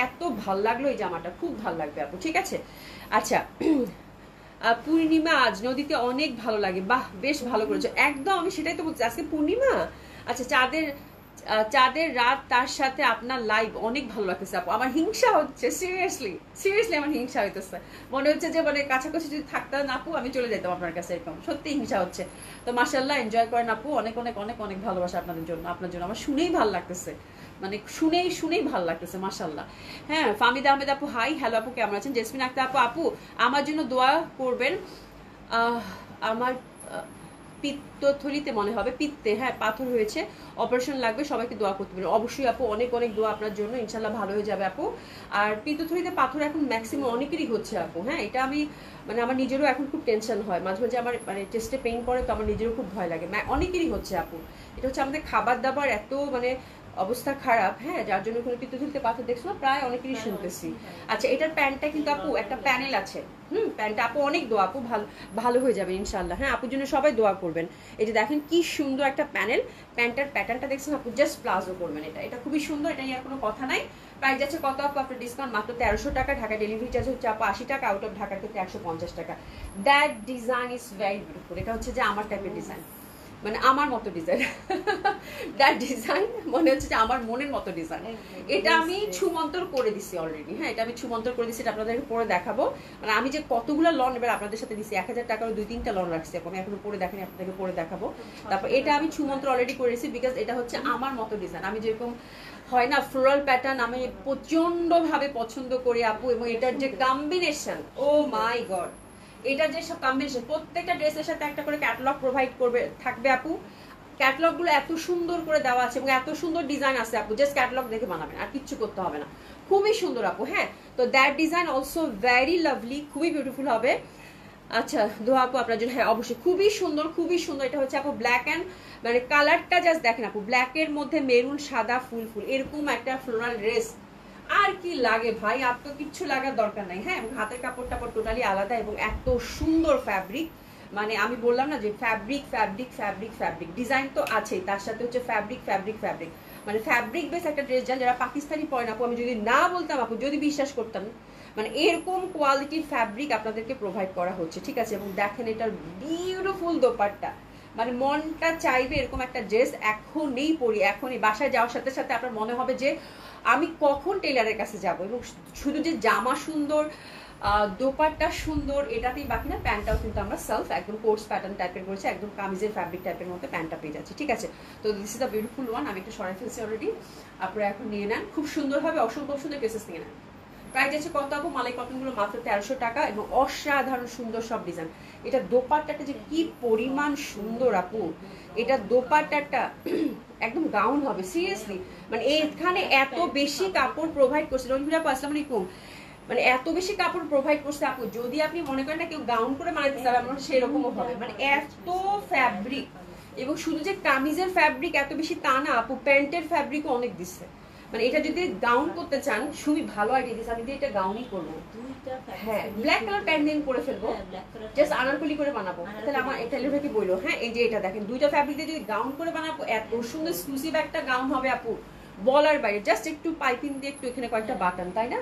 এত ভাল লাগলো এই জামাটা, খুব ভাল লাগবে আপু, ঠিক আছে? আচ্ছা, পূর্ণিমা আজ নদীতে অনেক ভালো লাগে, বাহ বেশ ভালো করেছো, একদম আমি সেটাই তো বলছি, আজকে পূর্ণিমা। আচ্ছা, চাঁদের রাত, তার সাথে আপনার লাইভ অনেক ভালো লাগতেছে আপু। আমার হিংসা হচ্ছে, সিরিয়াসলি আমার হিংসা হইতেছে, মনে হচ্ছে যে মানে কাছাকাছি যদি থাকতাম না আপু, আমি চলে যেতাম আপনার কাছে, এরকম সত্যি হিংসা হচ্ছে। তো মাশাআল্লাহ, এনজয় করেন আপু, অনেক ভালোবাসা আপনার জন্য, আমার শুনেই ভালো লাগতেছে, মানে শুনেই ভালো লাগতেছে, মাশাআল্লাহ। হ্যাঁ, ফাহমিদা আহমেদ আপু হাই, হ্যালো আপু, কেমন আছেন? জেসমিন আক্তার আপু আমার জন্য দোয়া করবেন। আমার পিত্তথলিতে মনে হবে, পিত্তে, হ্যাঁ পাথর হয়েছে, অপারেশন লাগবে, সবাইকে দোয়া করতে পারেন। অবশ্যই আপু, অনেক দোয়া আপনার জন্য, ইনশাল্লাহ ভালো হয়ে যাবে আপু। আর পিত্তথলিতে পাথর এখন ম্যাক্সিমাম অনেকেরই হচ্ছে আপু, হ্যাঁ এটা আমি মানে আমার নিজেরও এখন খুব টেনশন হয়, মাঝে মাঝে আমার মানে চেস্টে পেইন করে, তো আমার নিজেরও খুব ভয় লাগে, অনেকেরই হচ্ছে আপু। এটা হচ্ছে আমাদের খাবার দাবার এত মানে অবস্থা খারাপ, হ্যাঁ যার জন্য কোনো পিত্তথলিতে পাথর দেখছো না, প্রায় অনেকেরই শুনতেছি। আচ্ছা, এটার প্যান্টটা কিন্তু আপু একটা প্যানেল আছে, প্যান্টটা আপু অনেক দোয়া আপু, ভালো হয়ে যাবে ইনশাল্লাহ। হ্যাঁ, আপুর জন্য সবাই দোয়া করবেন। এই যে দেখেন কি সুন্দর একটা প্যানেল, প্যান্টের প্যাটার্নটা দেখছেন আপু, জাস্ট প্লাজো করবেন, এটা খুবই সুন্দর, এটা নিয়ে আর কোনো কথা নাই। প্রাইস যাচ্ছে কত আপু আপনার? ডিসকাউন্ট মাত্র 1300 টাকা, ঢাকা ডেলিভারি চার্জ হচ্ছে আপু 80 টাকা, আউট অফ ঢাকার ক্ষেত্রে 150 টাকা। That design is very beautiful, এটা হচ্ছে যে আমার টাইপের ডিজাইন, মানে আমার মতো ডিজাইন, দ্যাট ডিজাইন মনে হচ্ছে যে আমার মনের মতো ডিজাইন। এটা আমি ছুমন্তর করে দিছি অলরেডি, হ্যাঁ এটা আমি ছুমন্তর করে দিছি, এটা আপনাদেরকে পরে দেখাবো। মানে আমি যে কতগুলো লন এবার আপনাদের সাথে দিছি, 1000 টাকার 2-3টা লন রাখছি, আমি এখনো পরে দেখানি, আপনাদেরকে পরে দেখাবো। তারপর এটা আমি ছুমন্তর অলরেডি করে দিছি, বিকজ এটা হচ্ছে আমার মতো ডিজাইন। আমি যেরকম হয় না ফ্লোরাল প্যাটার্ন, আমি প্রচন্ড ভাবে পছন্দ করি আপু, এবং এটার যে কম্বিনেশন, ও মাই গড, এটা যে সব কম্বিনেশন, প্রত্যেকটা ড্রেসের সাথে একটা করে ক্যাটালগ প্রোভাইড করবে থাকবে আপু। ক্যাটালগ গুলো এত সুন্দর করে দেওয়া আছে এবং এত সুন্দর ডিজাইন আছে আপু, জাস্ট ক্যাটালগ দেখে বানাবেন, আর কিচ্ছু করতে হবে না, খুবই সুন্দর আপু। হ্যাঁ, তো that design also very lovely, খুবই বিউটিফুল হবে। আচ্ছা, দোয়া আপু আপনার জন্য, হ্যাঁ অবশ্যই খুবই সুন্দর। এটা হচ্ছে আপু ব্ল্যাক অ্যান্ড মানে কালারটা জাস্ট দেখেন আপু, ব্ল্যাকের মধ্যে মেরুন সাদা ফুল এরকম একটা ফ্লোরাল ড্রেস, আর কি লাগে ভাই, আর তো কিচ্ছু লাগার দরকার নাই। হ্যাঁ, এবং হাতের কাপড়টা টোটালি আলাদা, এবং এত সুন্দর ফ্যাব্রিক, মানে আমি বললাম না যে ফ্যাব্রিক ডিজাইন তো আছেই, তার সাথে হচ্ছে ফ্যাব্রিক, মানে ফ্যাব্রিক বেস একটা ড্রেস যারা পাকিস্তানি পরেন আপু, আমি যদি না বলতাম আপু, যদি বিশ্বাস করতাম, মানে এরকম কোয়ালিটির ফ্যাব্রিক আপনাদেরকে প্রোভাইড করা হচ্ছে, ঠিক আছে? এবং দেখেন এটার বিউটিফুল দোপাট্টা, মানে মনটা চাইবে এরকম একটা ড্রেস এখনই পরি, এখনই বাসায় যাওয়ার সাথে সাথে আপনার মনে হবে যে আমি কখন টেইলারের কাছে যাব। এবং শুধু যে জামা সুন্দর, দোপাট্টা সুন্দর, এটাতেই বাকি না, প্যান্টটাও কিন্তু আমরা সেলফ একদম কোর্স প্যাটার্ন টাইপের করেছি, একদম কামিজের ফ্যাব্রিক টাইপের মধ্যে প্যান্টটা পেয়ে যাচ্ছি, ঠিক আছে? তো this is the beautiful one, আমি একটু সরাই ফেলছি অলরেডি, আপনারা এখন নিয়ে নেন, খুব সুন্দর হবে, অসম্ভব সুন্দর পিসেস নিয়ে নেন। প্রাইস আছে কত আপু? মালাই কটনগুলো মাত্র 1300 টাকা এবং অসাধারণ সুন্দর সব ডিজাইন। এটা দোপাট্টাটা যে কি পরিমাণ সুন্দর আপু, এটা দোপাট্টাটা একদম গাউন হবে সিরিয়াসলি। মানে এখানে এত বেশি কাপড় প্রোভাইড করছে রঞ্জুরা আপু, আসসালামু আলাইকুম। মানে এত বেশি কাপড় প্রোভাইড করছে আপু, যদি আপনি মনে করেন না কেউ গাউন করে বানাইতে চান আমার সেরকমও হবে। মানে এত ফ্যাব্রিক, এবং শুধু যে কামিজের ফ্যাব্রিক এত বেশি তা না আপু, প্যান্টের ফ্যাব্রিকও অনেক দিচ্ছে। মানে এটা যদি গাউন করতে চান সুমি ভালো আইডিয়া দিচ্ছে, আমি এটা গাউনই করবো। হ্যাঁ ব্ল্যাক কালার প্যান্ট দিয়ে করে ফেলবো, জাস্ট আনারকলি করে বানাবো। তাহলে আমার এটা কি বললো, হ্যাঁ এই যে এটা দেখেন দুইটা ফ্যাব্রিক দিয়ে যদি গাউন করে বানাবো এত সুন্দর এক্সক্লুসিভ একটা গাউন হবে আপু, বলার বাইরে। জাস্ট একটু পাইপিং দিয়ে একটু এখানে কয়েকটা বাটন, তাই না?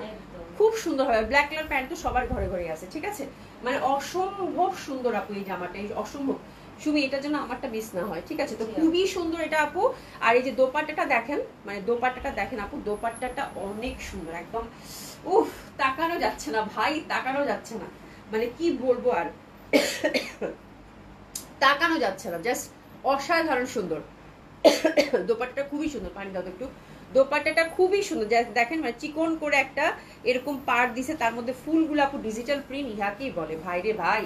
খুব সুন্দর হবে। ব্ল্যাক কালার প্যান্ট তো সবার ঘরে ঘরে আছে, ঠিক আছে? মানে অসম্ভব সুন্দর আপু এই জামাটা, এই অসম্ভব। সুমি এটার জন্য আমারটা মিস না হয়, ঠিক আছে? তো খুবই সুন্দর এটা আপু। আর এই যে দোপাট্টাটা দেখেন, মানে দোপাট্টাটা দেখেন আপু, দোপাট্টাটা অনেক সুন্দর একদম। উফ, তাকানো যাচ্ছে না ভাই, তাকানো যাচ্ছে না, মানে কি বলবো আর, তাকানো যাচ্ছে না, জাস্ট অসাধারণ সুন্দর। দোপাট্টাটা খুবই সুন্দর, পানি দাও একটু। দোপাট্টাটা খুবই সুন্দর, দেখেন মানে চিকন করে একটা এরকম পাড় দিছে, তার মধ্যে ফুলগুলো আপু ডিজিটাল প্রিন্ট, ইহাকেই বলে ভাই রে ভাই।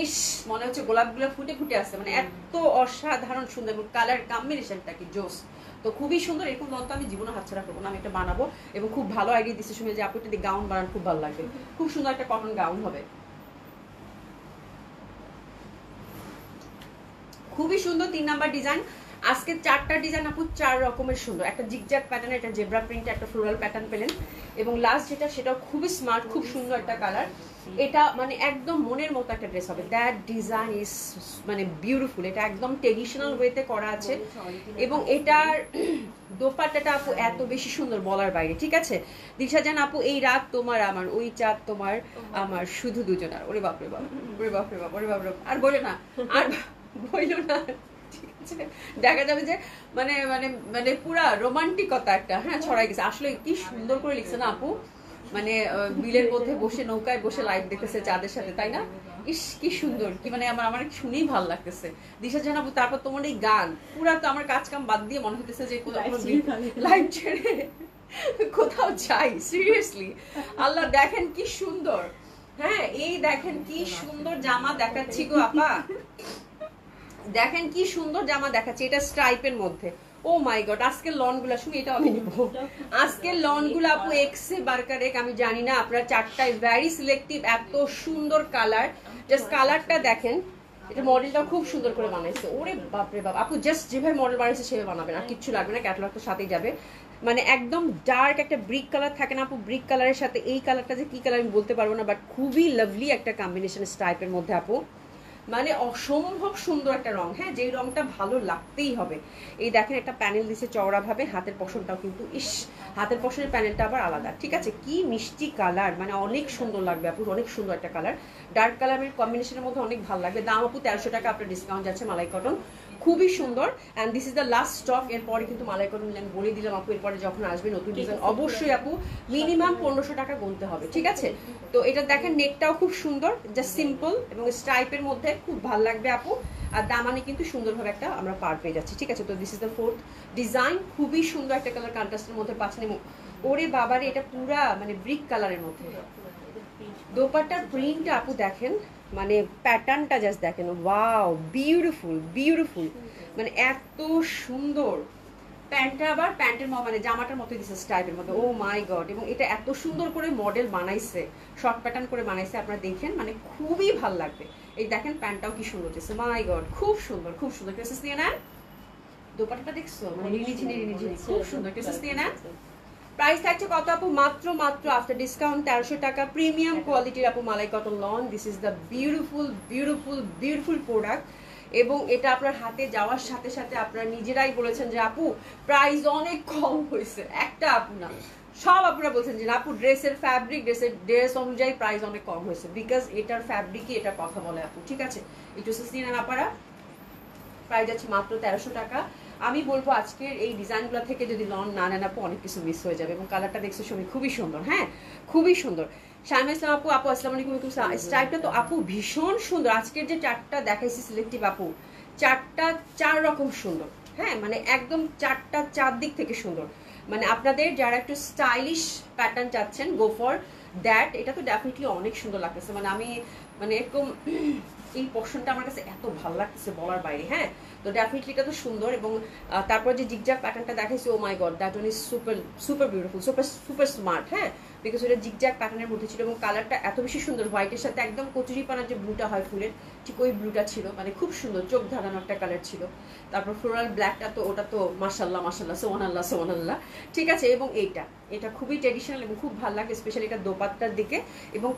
ইস, মনে হচ্ছে গোলাপগুলো ফুটে ফুটে আসছে, মানে এত অসাধারণ সুন্দর, এবং কালার কম্বিনেশনটা কি জোস। তো খুবই সুন্দর, এরকম লন তো আমি জীবনে হাতছাড়া করবো না, আমি এটা বানাবো। এবং খুব ভালো আইডিয়া দিচ্ছে শুনে যে আপু এটা দিয়ে গাউন বানান খুব ভালো লাগবে, খুব সুন্দর একটা কটন গাউন হবে। খুবই সুন্দর 3 নাম্বার ডিজাইন। আজকে 4টা ডিজাইন আপু 4 রকমের সুন্দর, একটা জিগজ্যাগ প্যাটার্ন, একটা জেব্রা প্রিন্ট, একটা ফ্লোরাল প্যাটার্ন পেলেন, এবং লাস্ট যেটা সেটাও খুবই স্মার্ট, খুব সুন্দর একটা কালার। এটা মানে একদম মনের মতো একটা ড্রেস হবে। দ্যাট ডিজাইন ইজ মানে বিউটিফুল, এটা একদম ট্রেডিশনাল ওয়েতে করা আছে, এবং এটার দোপাট্টাটা আপু এত বেশি সুন্দর বলার বাইরে, ঠিক আছে? দিশা জান আপু, এই রাত তোমার আমার, ওই চাঁদ তোমার আমার, শুধু দুজনার। ওরে বাপ রে বাপ, ওরে বাপ রে বাপ, ওরে বাপ রে, আর বলো না, আর বইলো না, ঠিক আছে? দেখা যাবে যে মানে মানে মানে পুরা রোমান্টিকতা একটা, হ্যাঁ, ছড়াই গেছে। আসলে কি সুন্দর করে লিখছে না আপু, মানে বিলের মধ্যে বসে নৌকায় বসে লাইভ দেখতেছে চাঁদের সাথে, তাই না? ইস কি সুন্দর, কি মানে আমার শুনেই ভালো লাগতেছে। দিশা জানাবো, তারপর তোমার এই গান পুরা তো আমার কাজ কাম বাদ দিয়ে মনে হতেছে যে লাইভ ছেড়ে কোথাও যাই, সিরিয়াসলি। আল্লাহ দেখেন কি সুন্দর, হ্যাঁ এই দেখেন কি সুন্দর জামা দেখাচ্ছি গো আপা, দেখেন কি সুন্দর জামা দেখাচ্ছি, এটা স্ট্রাইপের মধ্যে। ও মাই গড, আজকের লন গুলা শুনে এটা আমি নিব। আজকের লন গুলো আপু এক্সে বারকার এক, আমি জানি না আপনার 4টায় ভ্যারি সিলেক্টিভ, এত সুন্দর কালার, জাস্ট কালারটা দেখেন। এটা মডেলটা খুব সুন্দর করে বানাইছে, ওরে বাপরে বাপ আপু, জাস্ট যেভাবে মডেল বানাইছে সেভাবে বানাবেন, আর কিচ্ছু লাগবে না, ক্যাটালগ তো সাথেই যাবে। মানে একদম ডার্ক একটা ব্রিক কালার থাকে না আপু, ব্রিক কালারের সাথে এই কালারটা যে কি কালার আমি বলতে পারবো না, বাট খুবই লাভলি একটা কম্বিনেশন স্ট্রাইপের মধ্যে আপু, মানে অসম্ভব সুন্দর একটা রং, হ্যাঁ যেই রংটা ভালো লাগতেই হবে। এই দেখেন একটা প্যানেল দিচ্ছে চওড়া ভাবে, হাতের পশনটাও কিন্তু ইস, হাতের পশনের প্যানেলটা আবার আলাদা, ঠিক আছে? কি মিষ্টি কালার, মানে অনেক সুন্দর লাগবে আপু, অনেক সুন্দর একটা কালার, ডার্ক কালারের কম্বিনেশনের মধ্যে অনেক ভালো লাগবে। দাম আপু 1300 টাকা, আপনার ডিসকাউন্ট যাচ্ছে। মালাই কটন খুবই সুন্দর, and this is the last stock. এরপরে কিন্তু মালাই কটন আমি বলে দিলাম আপু, এরপরে যখন আসবে নতুন ডিজাইন অবশ্যই আপু মিনিমাম 1500 টাকা গুনতে হবে, ঠিক আছে? তো এটা দেখেন নেকটাও খুব সুন্দর, জাস্ট সিম্পল এবং স্ট্রাইপের মধ্যে খুব ভালো লাগবে আপু, আর দামানে কিন্তু সুন্দরভাবে একটা আমরা পার পেয়ে যাচ্ছি, ঠিক আছে? তো this is the 4th design, খুবই সুন্দর একটা কালার কন্ট্রাস্টের মধ্যে পাচ্ছেন, এবং ওরে বাবারে এটা পুরা মানে ব্রিক কালারের মধ্যে। দোপাট্টার প্রিন্টটা আপু দেখেন, মানে প্যাটার্নটা জাস্ট দেখেন, ওয়াও বিউটিফুল বিউটিফুল, মানে এত সুন্দর। প্যান্টটা আবার প্যান্টের মানে জামাটার মতো দিচ্ছে স্টাইলের মধ্যে, ও মাই গড। এবং এটা এত সুন্দর করে মডেল বানাইছে, শর্ট প্যাটার্ন করে বানাইছে, আপনারা দেখেন মানে খুবই ভাল লাগবে। এই দেখেন প্যান্টটাও কি সুন্দর দিচ্ছে, মাই গড খুব সুন্দর, খুব সুন্দর। কেসেস নিয়ে নেন, দোপাট্টাটা দেখছো মানে রিলিঝিনি রিলিঝিনি, খুব সুন্দর। কেসেস নিয়ে নেন। প্রাইস থাকছে কত আপু? মাত্র আফটার ডিসকাউন্ট 1300 টাকা, প্রিমিয়াম কোয়ালিটির আপু malai cotton lawn. This is the beautiful beautiful beautiful product, এবং এটা আপনার হাতে যাওয়ার সাথে সাথে আপনারা নিজেরাই বলেছেন যে আপু প্রাইস অনেক কম হয়েছে। একটা আপু না, সব আপনারা বলছেন যে আপু ড্রেসের ফ্যাব্রিক, ড্রেস অনুযায়ী প্রাইস অনেক কম হয়েছে, বিকজ এটার ফ্যাব্রিকই এটা কথা বলে আপু, ঠিক আছে? একটু সিস্টেম আপনারা, প্রাইস আছে মাত্র 1300 টাকা। আমি বলবো আজকের এই ডিজাইনগুলো থেকে যদি লন না নেন আপু অনেক কিছু মিস হয়ে যাবে, এবং কালারটা দেখছো সবই খুবই সুন্দর, হ্যাঁ খুবই সুন্দর। শাইমা ইসলাম আপু, আসসালামু আলাইকুম। স্টাইলটা তো আপু ভীষণ সুন্দর, আজকের যে 4টা দেখাইছি সিলেক্টিভ আপু, 4টা 4 রকম সুন্দর, হ্যাঁ মানে একদম 4টা 4 দিক থেকে সুন্দর। মানে আপনাদের যারা একটু স্টাইলিশ প্যাটার্ন চাচ্ছেন, গো ফর দ্যাট। এটা তো ডেফিনেটলি অনেক সুন্দর লাগতেছে, মানে আমি মানে এরকম এই পোর্শনটা আমার কাছে এত ভালো লাগতেছে বলার বাইরে। হ্যাঁ, তো ডেফিনেটলি এটা তো সুন্দর। এবং তারপর যে জিগজ্যাগ প্যাটার্নটা দেখাইছে, oh my god, that one is super super beautiful, super super smart. হ্যাঁ, বিকজ ওটা জিগজ্যাগ প্যাটার্নের মধ্যে ছিল এবং কালারটা এত বেশি সুন্দর, হোয়াইটের সাথে একদম কচুরিপানার যে ব্লুটা হয় ফুলের, ঠিক ওই ব্লুটা ছিল, মানে খুব সুন্দর, চোখ ধাঁধানো একটা কালার ছিল। তারপর ফ্লোরাল ব্ল্যাকটা তো ওটা তো মাশাল্লাহ মাশাল্লাহ, সোহানাল্লাহ সোহানাল্লাহ। ঠিক আছে, এবং এটা খুবই ট্রেডিশনাল এবং খুব ভালো লাগে, স্পেশালি এটা দোপাট্টার দিকে। এবং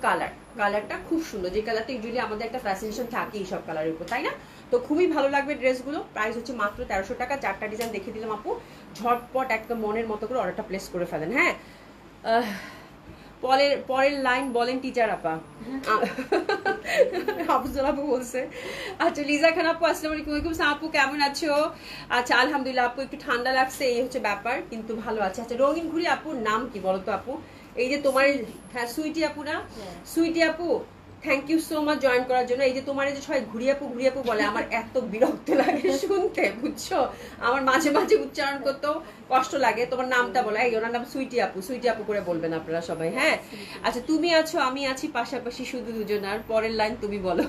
কালারটা খুব সুন্দর, যে কালারটা ইউজুয়ালি আমাদের একটা ফ্যাসিনেশন থাকে এইসব কালারের উপর, তাই না? তো খুবই ভালো লাগবে ড্রেসগুলো। প্রাইস হচ্ছে মাত্র 1300 টাকা। 4টা ডিজাইন দেখিয়ে দিলাম আপু, ঝটপট একদম মনের মতো করে অর্ডারটা প্লেস করে ফেলেন। হ্যাঁ, পরের লাইন বলেন টিচার আপা। আফজল আপু বলছে। আচ্ছা, লিজা খান আপু আসসালামু আলাইকুম। ওয়ালাইকুম আসসালাম আপু, কেমন আছো? আচ্ছা, আলহামদুলিল্লাহ আপু, একটু ঠান্ডা লাগছে, এই হচ্ছে ব্যাপার, কিন্তু ভালো আছে। আচ্ছা, রঙিন ঘুড়ি আপুর নাম কি বলো তো আপু? এই যে তোমার, হ্যাঁ সুইটি আপু না? সুইটি আপু, thank you so much join করার জন্য। এই যে তোমার যে সবাই ঘুরিয়াপু ঘুরিয়াপু বলে, আমার এত বিরক্ত লাগে শুনতে, বুঝছো? আমার মাঝে মাঝে উচ্চারণ করতেও কষ্ট লাগে। তোমার নামটা বলে, এই ওনার নাম সুইটি আপু, সুইটি আপু করে বলবেন আপনারা সবাই। হ্যাঁ, আচ্ছা, তুমি আছো আমি আছি পাশাপাশি শুধু দুজন। আর পরের লাইন তুমি বলো।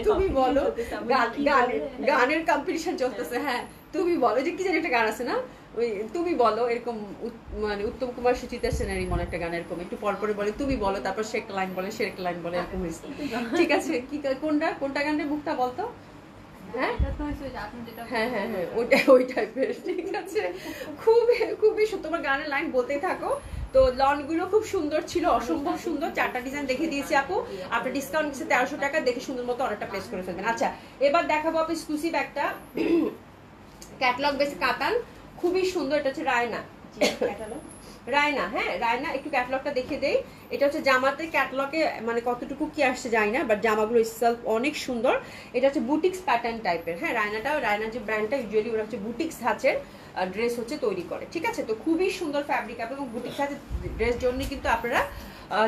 তুমি বলো, গানের কম্পিটিশন চলতেছে। হ্যাঁ, তুমি বলো, যে কি জানি একটা গান আছে না, ওই তুমি বলো, এরকম মানে উত্তম কুমার সুচিতা সেনেরই মনে একটা গান, এরকম একটু পরপরে বলে তুমি বলো, তারপর শেখ লাইন বলে, শেখ লাইন বলে, এরকম হয়েছে। ঠিক আছে, কি কোনটা গানের মুখটা বলতো? হ্যাঁ হ্যাঁ হ্যাঁ হ্যাঁ, ওই টাইপের। ঠিক আছে, খুবই তোমার গানের লাইন বলতেই থাকো। তো লনগুলো খুব সুন্দর ছিল, অসম্ভব সুন্দর। 4টা ডিজাইন দেখে দিয়েছি আপু, আপনার ডিসকাউন্ট দিচ্ছে 1300 টাকা। দেখে সুন্দর মতো অর্ডারটা প্লেস করে ফেলবেন। আচ্ছা, এবার দেখাবো আপু এক্সক্লুসিভ একটা ক্যাটালগ বেস কাতান, খুবই সুন্দর। এটা হচ্ছে রায়না। হ্যাঁ, রায়না, একটু ক্যাটালগটা দেখে দেই। এটা হচ্ছে জামাতে, ক্যাটালগে মানে কতটুকু কি আসছে জানি না, বাট জামাগুলো ইটসেলফ অনেক সুন্দর। এটা হচ্ছে বুটিক্স প্যাটার্ন টাইপের। হ্যাঁ, রায়নার যে ব্র্যান্ডটা, ইউজুয়ালি ওরা হচ্ছে বুটিক্স ধাঁচের ড্রেস হচ্ছে তৈরি করে। ঠিক আছে, তো খুবই সুন্দর ফ্যাব্রিক এবং বুটিক্স ধাঁচের ড্রেস জন্য কিন্তু আপনারা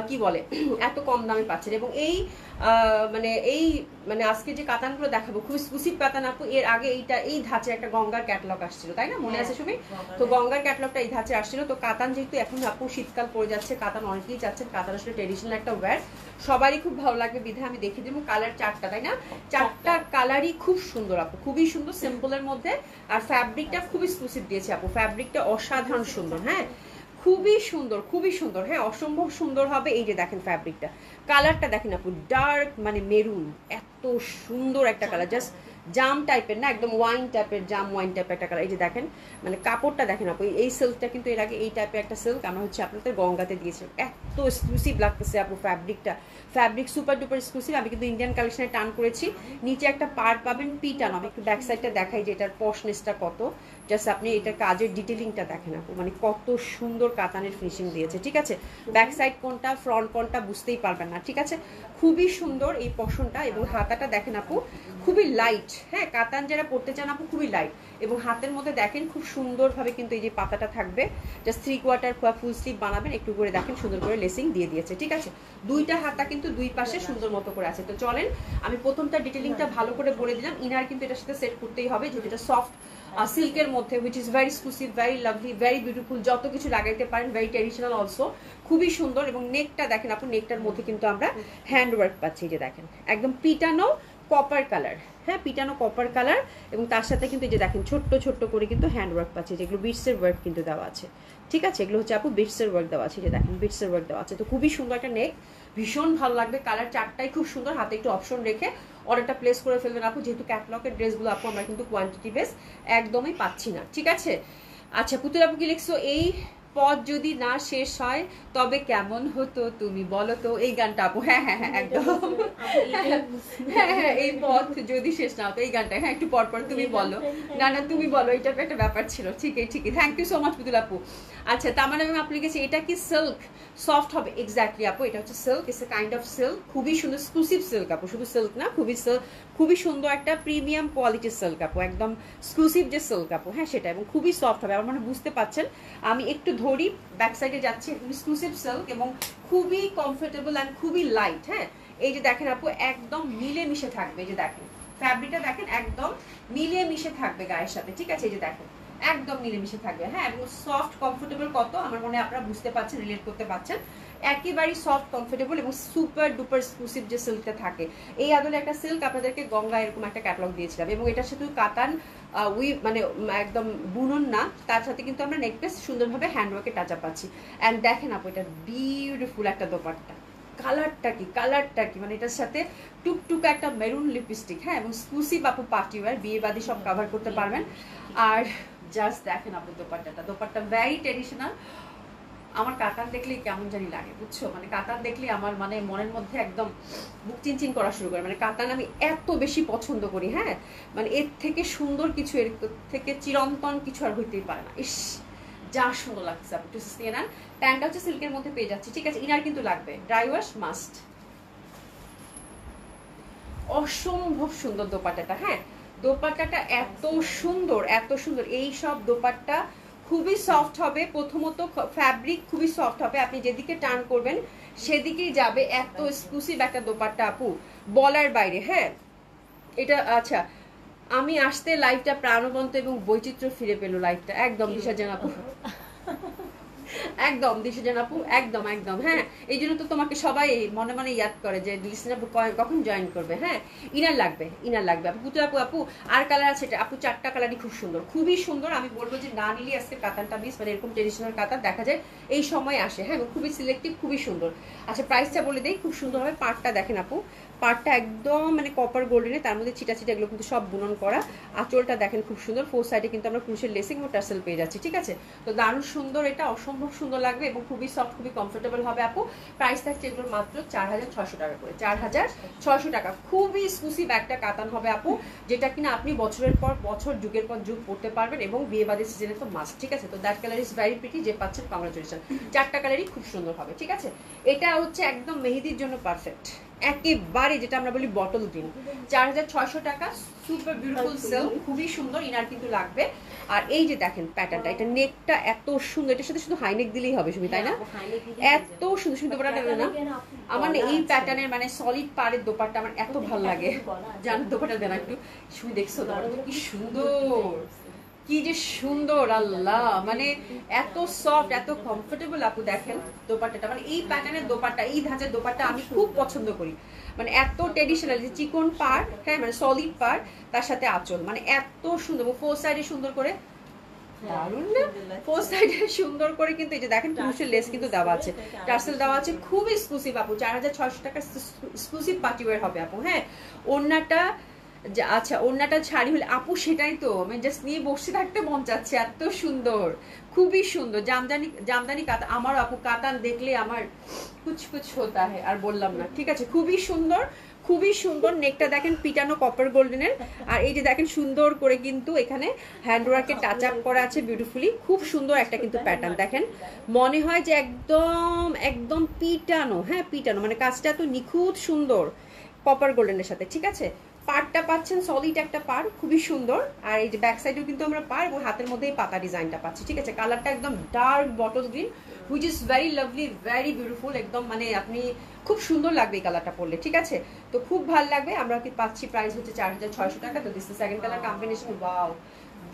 কি বলে এত কম দামে পাচ্ছেন। এবং এই মানে আজকে যে কাতানগুলো দেখাবো খুব এক্সক্লুসিভ কাতান আপু। এর আগে এই ধাঁচের একটা গঙ্গার ক্যাটালগ আসছিল, তাই না? মনে আছে সুমি? তো গঙ্গার ক্যাটালগটা এই ধাঁচে আসছিল। তো কাতান যেহেতু এখন আপু শীতকাল পড়ে যাচ্ছে, কাতান অনেকেই চাচ্ছেন, কাতান আসলে ট্রেডিশনাল একটা ওয়্যার, সবারই খুব ভালো লাগবে বিধায় আমি দেখিয়ে দেবো। কালার 4টা, তাই না? 4টা কালারই খুব সুন্দর আপু, খুবই সুন্দর, সিম্পলের মধ্যে। আর ফ্যাব্রিকটা খুব এক্সক্লুসিভ দিয়েছে আপু, ফ্যাব্রিকটা অসাধারণ সুন্দর। হ্যাঁ, খুবই সুন্দর। হ্যাঁ, অসম্ভব সুন্দর হবে। এই যে দেখেন ফ্যাব্রিকটা, কালারটা দেখেন আপু, ডার্ক মানে মেরুন, এত সুন্দর একটা কালার, জাস্ট জাম টাইপের না, একদম ওয়াইন টাইপের, জাম ওয়াইন টাইপের একটা কালার। এই যে দেখেন, মানে কাপড়টা দেখেন আপু, এই সিল্কটা কিন্তু এর আগে এই টাইপের একটা সিল্ক আমরা হচ্ছে আপনাদের গঙ্গাতে দিয়েছি। এত এক্সক্লুসিভ লাগতেছে আপু ফ্যাব্রিক সুপার ডুপার এক্সক্লুসিভ। আমি কিন্তু ইন্ডিয়ান কালেকশনে টান করেছি। নিচে একটা পার্ট পাবেন পিটান, আমি একটু ব্যাক সাইডটা দেখাই যে এটার পশনেসটা কত। জাস্ট আপনি এটা কাজের ডিটেলিংটা দেখেন আপু, মানে কত সুন্দর কাতানের ফিনিশিং দিয়েছে। ঠিক আছে, ব্যাক সাইড কোনটা ফ্রন্ট কোনটা বুঝতেই পারবেন না। ঠিক আছে, খুবই সুন্দর এই পশনটা। এবং হাতাটা দেখেন আপু, খুবই লাইট। হ্যাঁ, কাতান যারা পড়তে চান আপু, খুবই লাইট। এবং হাতের মধ্যে দেখেন খুব সুন্দরভাবে কিন্তু এই যে পাতাটা থাকবে, জাস্ট 3/4 ফুল স্লিভ বানাবেন, একটু করে দেখেন সুন্দর করে লেসিং দিয়ে দিয়েছে। ঠিক আছে, দুইটা হাতা কিন্তু দুই পাশে সুন্দর মতো করে আছে। তো চলেন আমি প্রথমটা ডিটেলিংটা ভালো করে বলে দিলাম। ইনার কিন্তু এটার সাথে সেট করতেই হবে, যেহেতু এটা সফট সিল্কের মধ্যে, which is very exclusive, very lovely, very beautiful, যত কিছু লাগাইতে পারেন, ভেরি ট্রেডিশনাল অলসো, খুবই সুন্দর। এবং নেকটা দেখেন আপু, নেকটার মধ্যে কিন্তু আমরা হ্যান্ড ওয়ার্ক পাচ্ছি, যে দেখেন একদম পিটানো কপার কালার। হ্যাঁ, পিটানো কপার কালার, এবং তার সাথে কিন্তু এই যে দেখেন ছোট্ট করে কিন্তু হ্যান্ড ওয়ার্ক পাচ্ছি, যেগুলো বিটসের ওয়ার্ক কিন্তু দেওয়া আছে। ঠিক আছে, এগুলো হচ্ছে আপু বিটসের ওয়ার্ক দেওয়া আছে, যে দেখেন বিটসের ওয়ার্ক দেওয়া আছে। তো খুবই সুন্দর একটা নেক, ভীষণ ভালো লাগবে। কালার 4টাই খুব সুন্দর। হাতে একটু অপশন রেখে অর্ডারটা প্লেস করে ফেলবেন আপু, যেহেতু ক্যাটলগের ড্রেসগুলো আপু আমরা কিন্তু কোয়ান্টিটি বেস একদমই পাচ্ছি না। ঠিক আছে, আচ্ছা পুতুল আপু কি লিখছো? এই পথ যদি না শেষ হয় তবে কেমন হতো তুমি বলো তো, এই গানটা আপু। হ্যাঁ হ্যাঁ হ্যাঁ, একদম। হ্যাঁ, এই পথ যদি শেষ না হতো, এই গানটা। হ্যাঁ, একটু পরপর তুমি বলো, না তুমি বলো, এটা একটা ব্যাপার ছিল। ঠিকই, থ্যাংক ইউ সো মাচ পুতুল আপু। আচ্ছা, তামান্না ম্যাম আপনি লিখেছে এটা কি সিল্ক সফট হবে? এক্স্যাক্টলি আপু, এটা হচ্ছে silk, it's a kind of silk, খুবই সুন্দর এক্সক্লুসিভ সিল্ক আপু, শুধু সিল্ক না, খুবই সুন্দর একটা প্রিমিয়াম কোয়ালিটির সিল্ক আপু, একদম এক্সক্লুসিভ যে সিল্ক আপু। হ্যাঁ, সেটা, এবং খুবই সফট হবে। আমার মনে বুঝতে পাচ্ছেন, আমি একটু ধরি, ব্যাক সাইডে যাচ্ছি, এক্সক্লুসিভ সিল্ক এবং খুবই কমফোর্টেবল অ্যান্ড খুবই লাইট। হ্যাঁ, এই যে দেখেন আপু, একদম মিলে মিশে থাকবে। এই যে দেখেন ফ্যাব্রিকটা দেখেন, একদম মিলিয়ে মিশে থাকবে গায়ের সাথে। ঠিক আছে, এই যে দেখেন একদম মিলেমিশে থাকবে। হ্যাঁ, এবং সফট কমফোর্টেবল কত আমার মনে হয় আপনারা বুঝতে পারছেন, রিলেট করতে পারছেন। একেবারেই সফট কমফোর্টেবল এবং সুপার ডুপার এক্সক্লুসিভ যে সিল্কটা থাকে, এই আদলে একটা সিল্ক আপনাদেরকে গঙ্গা এরকম একটা ক্যাটালগ দিয়েছিলাম, এবং এটার সাথে কাতান মানে একদম বুনন না, তার সাথে কিন্তু আমরা নেকলেস সুন্দরভাবে হ্যান্ডওয়ার্কে টাচ আপ পাচ্ছি। অ্যান্ড দেখেন আপু এটা বিউটিফুল একটা দোপাট্টা, কালারটা কি মানে এটার সাথে টুকটুকা একটা মেরুন লিপস্টিক। হ্যাঁ, এবং এক্সক্লুসিভ আপু পার্টি ওয়্যার, বিয়ে বাদী সব কভার করতে পারবেন। আর জাস্ট দেখেন আপু দোপাট্টা ভেরি ট্রেডিশনাল। আমার কাতান দেখলেই কেমন জানি লাগে বুঝছো, মানে কাতান দেখলে আমার মানে মনের মধ্যে একদম বুক চিনচিন করা শুরু করে। মানে কাতান আমি এত বেশি পছন্দ করি। হ্যাঁ, মানে এর থেকে সুন্দর কিছু, এর থেকে চিরন্তন কিছু আর হইতেই পারে না। ইস, যা সুন্দর লাগছে আপু, একটু নিয়ে নেন। প্যান্টটা হচ্ছে সিল্কের মধ্যে পেয়ে যাচ্ছি, ঠিক আছে। ইনার কিন্তু লাগবে, ড্রাই ওয়াশ মাস্ট। অসম্ভব সুন্দর দোপাট্টাটা। হ্যাঁ, দোপাট্টাটা এত সুন্দর এই সব দোপাট্টা খুবই সফট হবে। প্রথমত ফ্যাব্রিক খুবই সফট হবে, আপনি যেদিকে টার্ন করবেন সেদিকেই যাবে। এত এক্সক্লুসিভ একটা দোপাট্টা আপু, বলার বাইরে। হ্যাঁ, এটা আচ্ছা, আমি আসতে লাইফটা প্রাণবন্ত এবং বৈচিত্র্য ফিরে পেলো লাইফটা। একদম দিশা জান আপু, একদম দিশা জান আপু, একদম একদম। হ্যাঁ, এই জন্য তো তোমাকে সবাই মনে মনে ইয়াদ করে যে লিসেনার কখন জয়েন করবে। হ্যাঁ, ইনার লাগবে আপু। পুতুল আপু আর কালার আছে এটা আপু, 4টা কালারই খুব সুন্দর, খুবই সুন্দর। আমি বলবো যে না নিলে আজকে কাতানটা মিস, মানে এরকম ট্রেডিশনাল কাতান দেখা যায় এই সময় আসে। হ্যাঁ, এবং খুবই সিলেক্টিভ, খুবই সুন্দর। আচ্ছা, প্রাইসটা বলে দেই, খুব সুন্দর হবে। পার্টটা দেখেন আপু, পার্টটা একদম মানে কপার গোল্ডেনে, তার মধ্যে ছিটা এগুলো কিন্তু সব বুনন করা। আঁচলটা দেখেন খুব সুন্দর, 4 সাইডে কিন্তু আমরা ক্রুশের লেসিং ও টার্সেল পেয়ে যাচ্ছি, ঠিক আছে। তো দারুণ সুন্দর, এটা অসম্ভব সুন্দর লাগবে এবং খুবই সফট, খুবই কমফোর্টেবল হবে আপু। প্রাইস থাকছে এগুলোর মাত্র 4600 টাকা করে, 4600 টাকা। খুবই এক্সক্লুসিভ একটা কাতান হবে আপু, যেটা কিনা আপনি বছরের পর বছর, যুগের পর যুগ পড়তে পারবেন, এবং বিয়ে বাদের সিজনে তো মাস্ট, ঠিক আছে। তো that colour is very pretty, যে পাচ্ছেন কংগ্রাচুলেশন। 4টা কালারই খুব সুন্দর হবে, ঠিক আছে। এটা হচ্ছে একদম মেহেদির জন্য পারফেক্ট, একেবারে যেটা আমরা বলি বটল গ্রিন। 4600 টাকা, সুপার বিউটিফুল সিল্ক, খুবই সুন্দর। ইনার কিন্তু লাগবে। আর এই যে দেখেন প্যাটার্নটা, এটা নেকটা এত সুন্দর, এটার সাথে শুধু হাইনেক দিলেই হবে সুমি, তাই না? এত সুন্দর সুন্দর দোপাট্টা না, আমার না এই প্যাটার্নের মানে সলিড পাড়ের দোপাট্টা আমার এত ভালো লাগে। জান দোপাট্টা দেন একটু, সুমি দেখছো দোপাট্টা কি সুন্দর, কি যে সুন্দর, আল্লাহ, মানে এত সফট, এত কমফোর্টেবল আপু। দেখেন দোপাট্টাটা, মানে এই প্যাটার্নের দোপাট্টা, এই ধাঁচের দোপাট্টা আমি খুব পছন্দ করি। মানে এত ট্রেডিশনাল, যে চিকন পাড়, হ্যাঁ মানে সলিড পাড়, তার সাথে আঁচল, মানে এত সুন্দর। 4 সাইডে সুন্দর করে, দারুণ না? 4 সাইডে সুন্দর করে কিন্তু এই যে দেখেন ক্রুশের লেস কিন্তু দেওয়া আছে, টার্সেল দেওয়া আছে, খুব এক্সক্লুসিভ আপু। 4600 টাকা এক্সক্লুসিভ পার্টি ওয়্যার হবে আপু। হ্যাঁ, ওড়নাটা আচ্ছা, ওড়নাটা শাড়ি হলে আপু, সেটাই তো আমি জাস্ট নিয়ে বসে থাকতে মন চাচ্ছে, এত সুন্দর, খুবই সুন্দর। জামদানি কাতান, আমার আপু কাতান দেখলে আমার কুছ হতা হয়, আর বললাম না, ঠিক আছে। খুবই সুন্দর, খুবই সুন্দর। নেকটা দেখেন পিটানো কপার গোল্ডেনের, আর এই যে দেখেন সুন্দর করে কিন্তু এখানে হ্যান্ডওয়ার্কে টাচ আপ করা আছে বিউটিফুলি, খুব সুন্দর একটা কিন্তু প্যাটার্ন। দেখেন মনে হয় যে একদম একদম পিটানো, হ্যাঁ পিটানো, মানে কাজটা এত নিখুঁত সুন্দর কপার গোল্ডেনের সাথে, ঠিক আছে। পাড়টা পাচ্ছেন সলিড একটা পাড়, খুবই সুন্দর। আর এই যে ব্যাক সাইডেও কিন্তু আমরা পাড় এবং হাতের মধ্যে এই পাতা ডিজাইনটা পাচ্ছি, ঠিক আছে। কালারটা একদম dark bottle green, which is very lovely, very beautiful, একদম মানে আপনি খুব সুন্দর লাগবে এই কালারটা পরলে, ঠিক আছে। তো খুব ভালো লাগবে। আমরা কি পাচ্ছি প্রাইস হচ্ছে 4600 টাকা। তো this is second colour combination, wow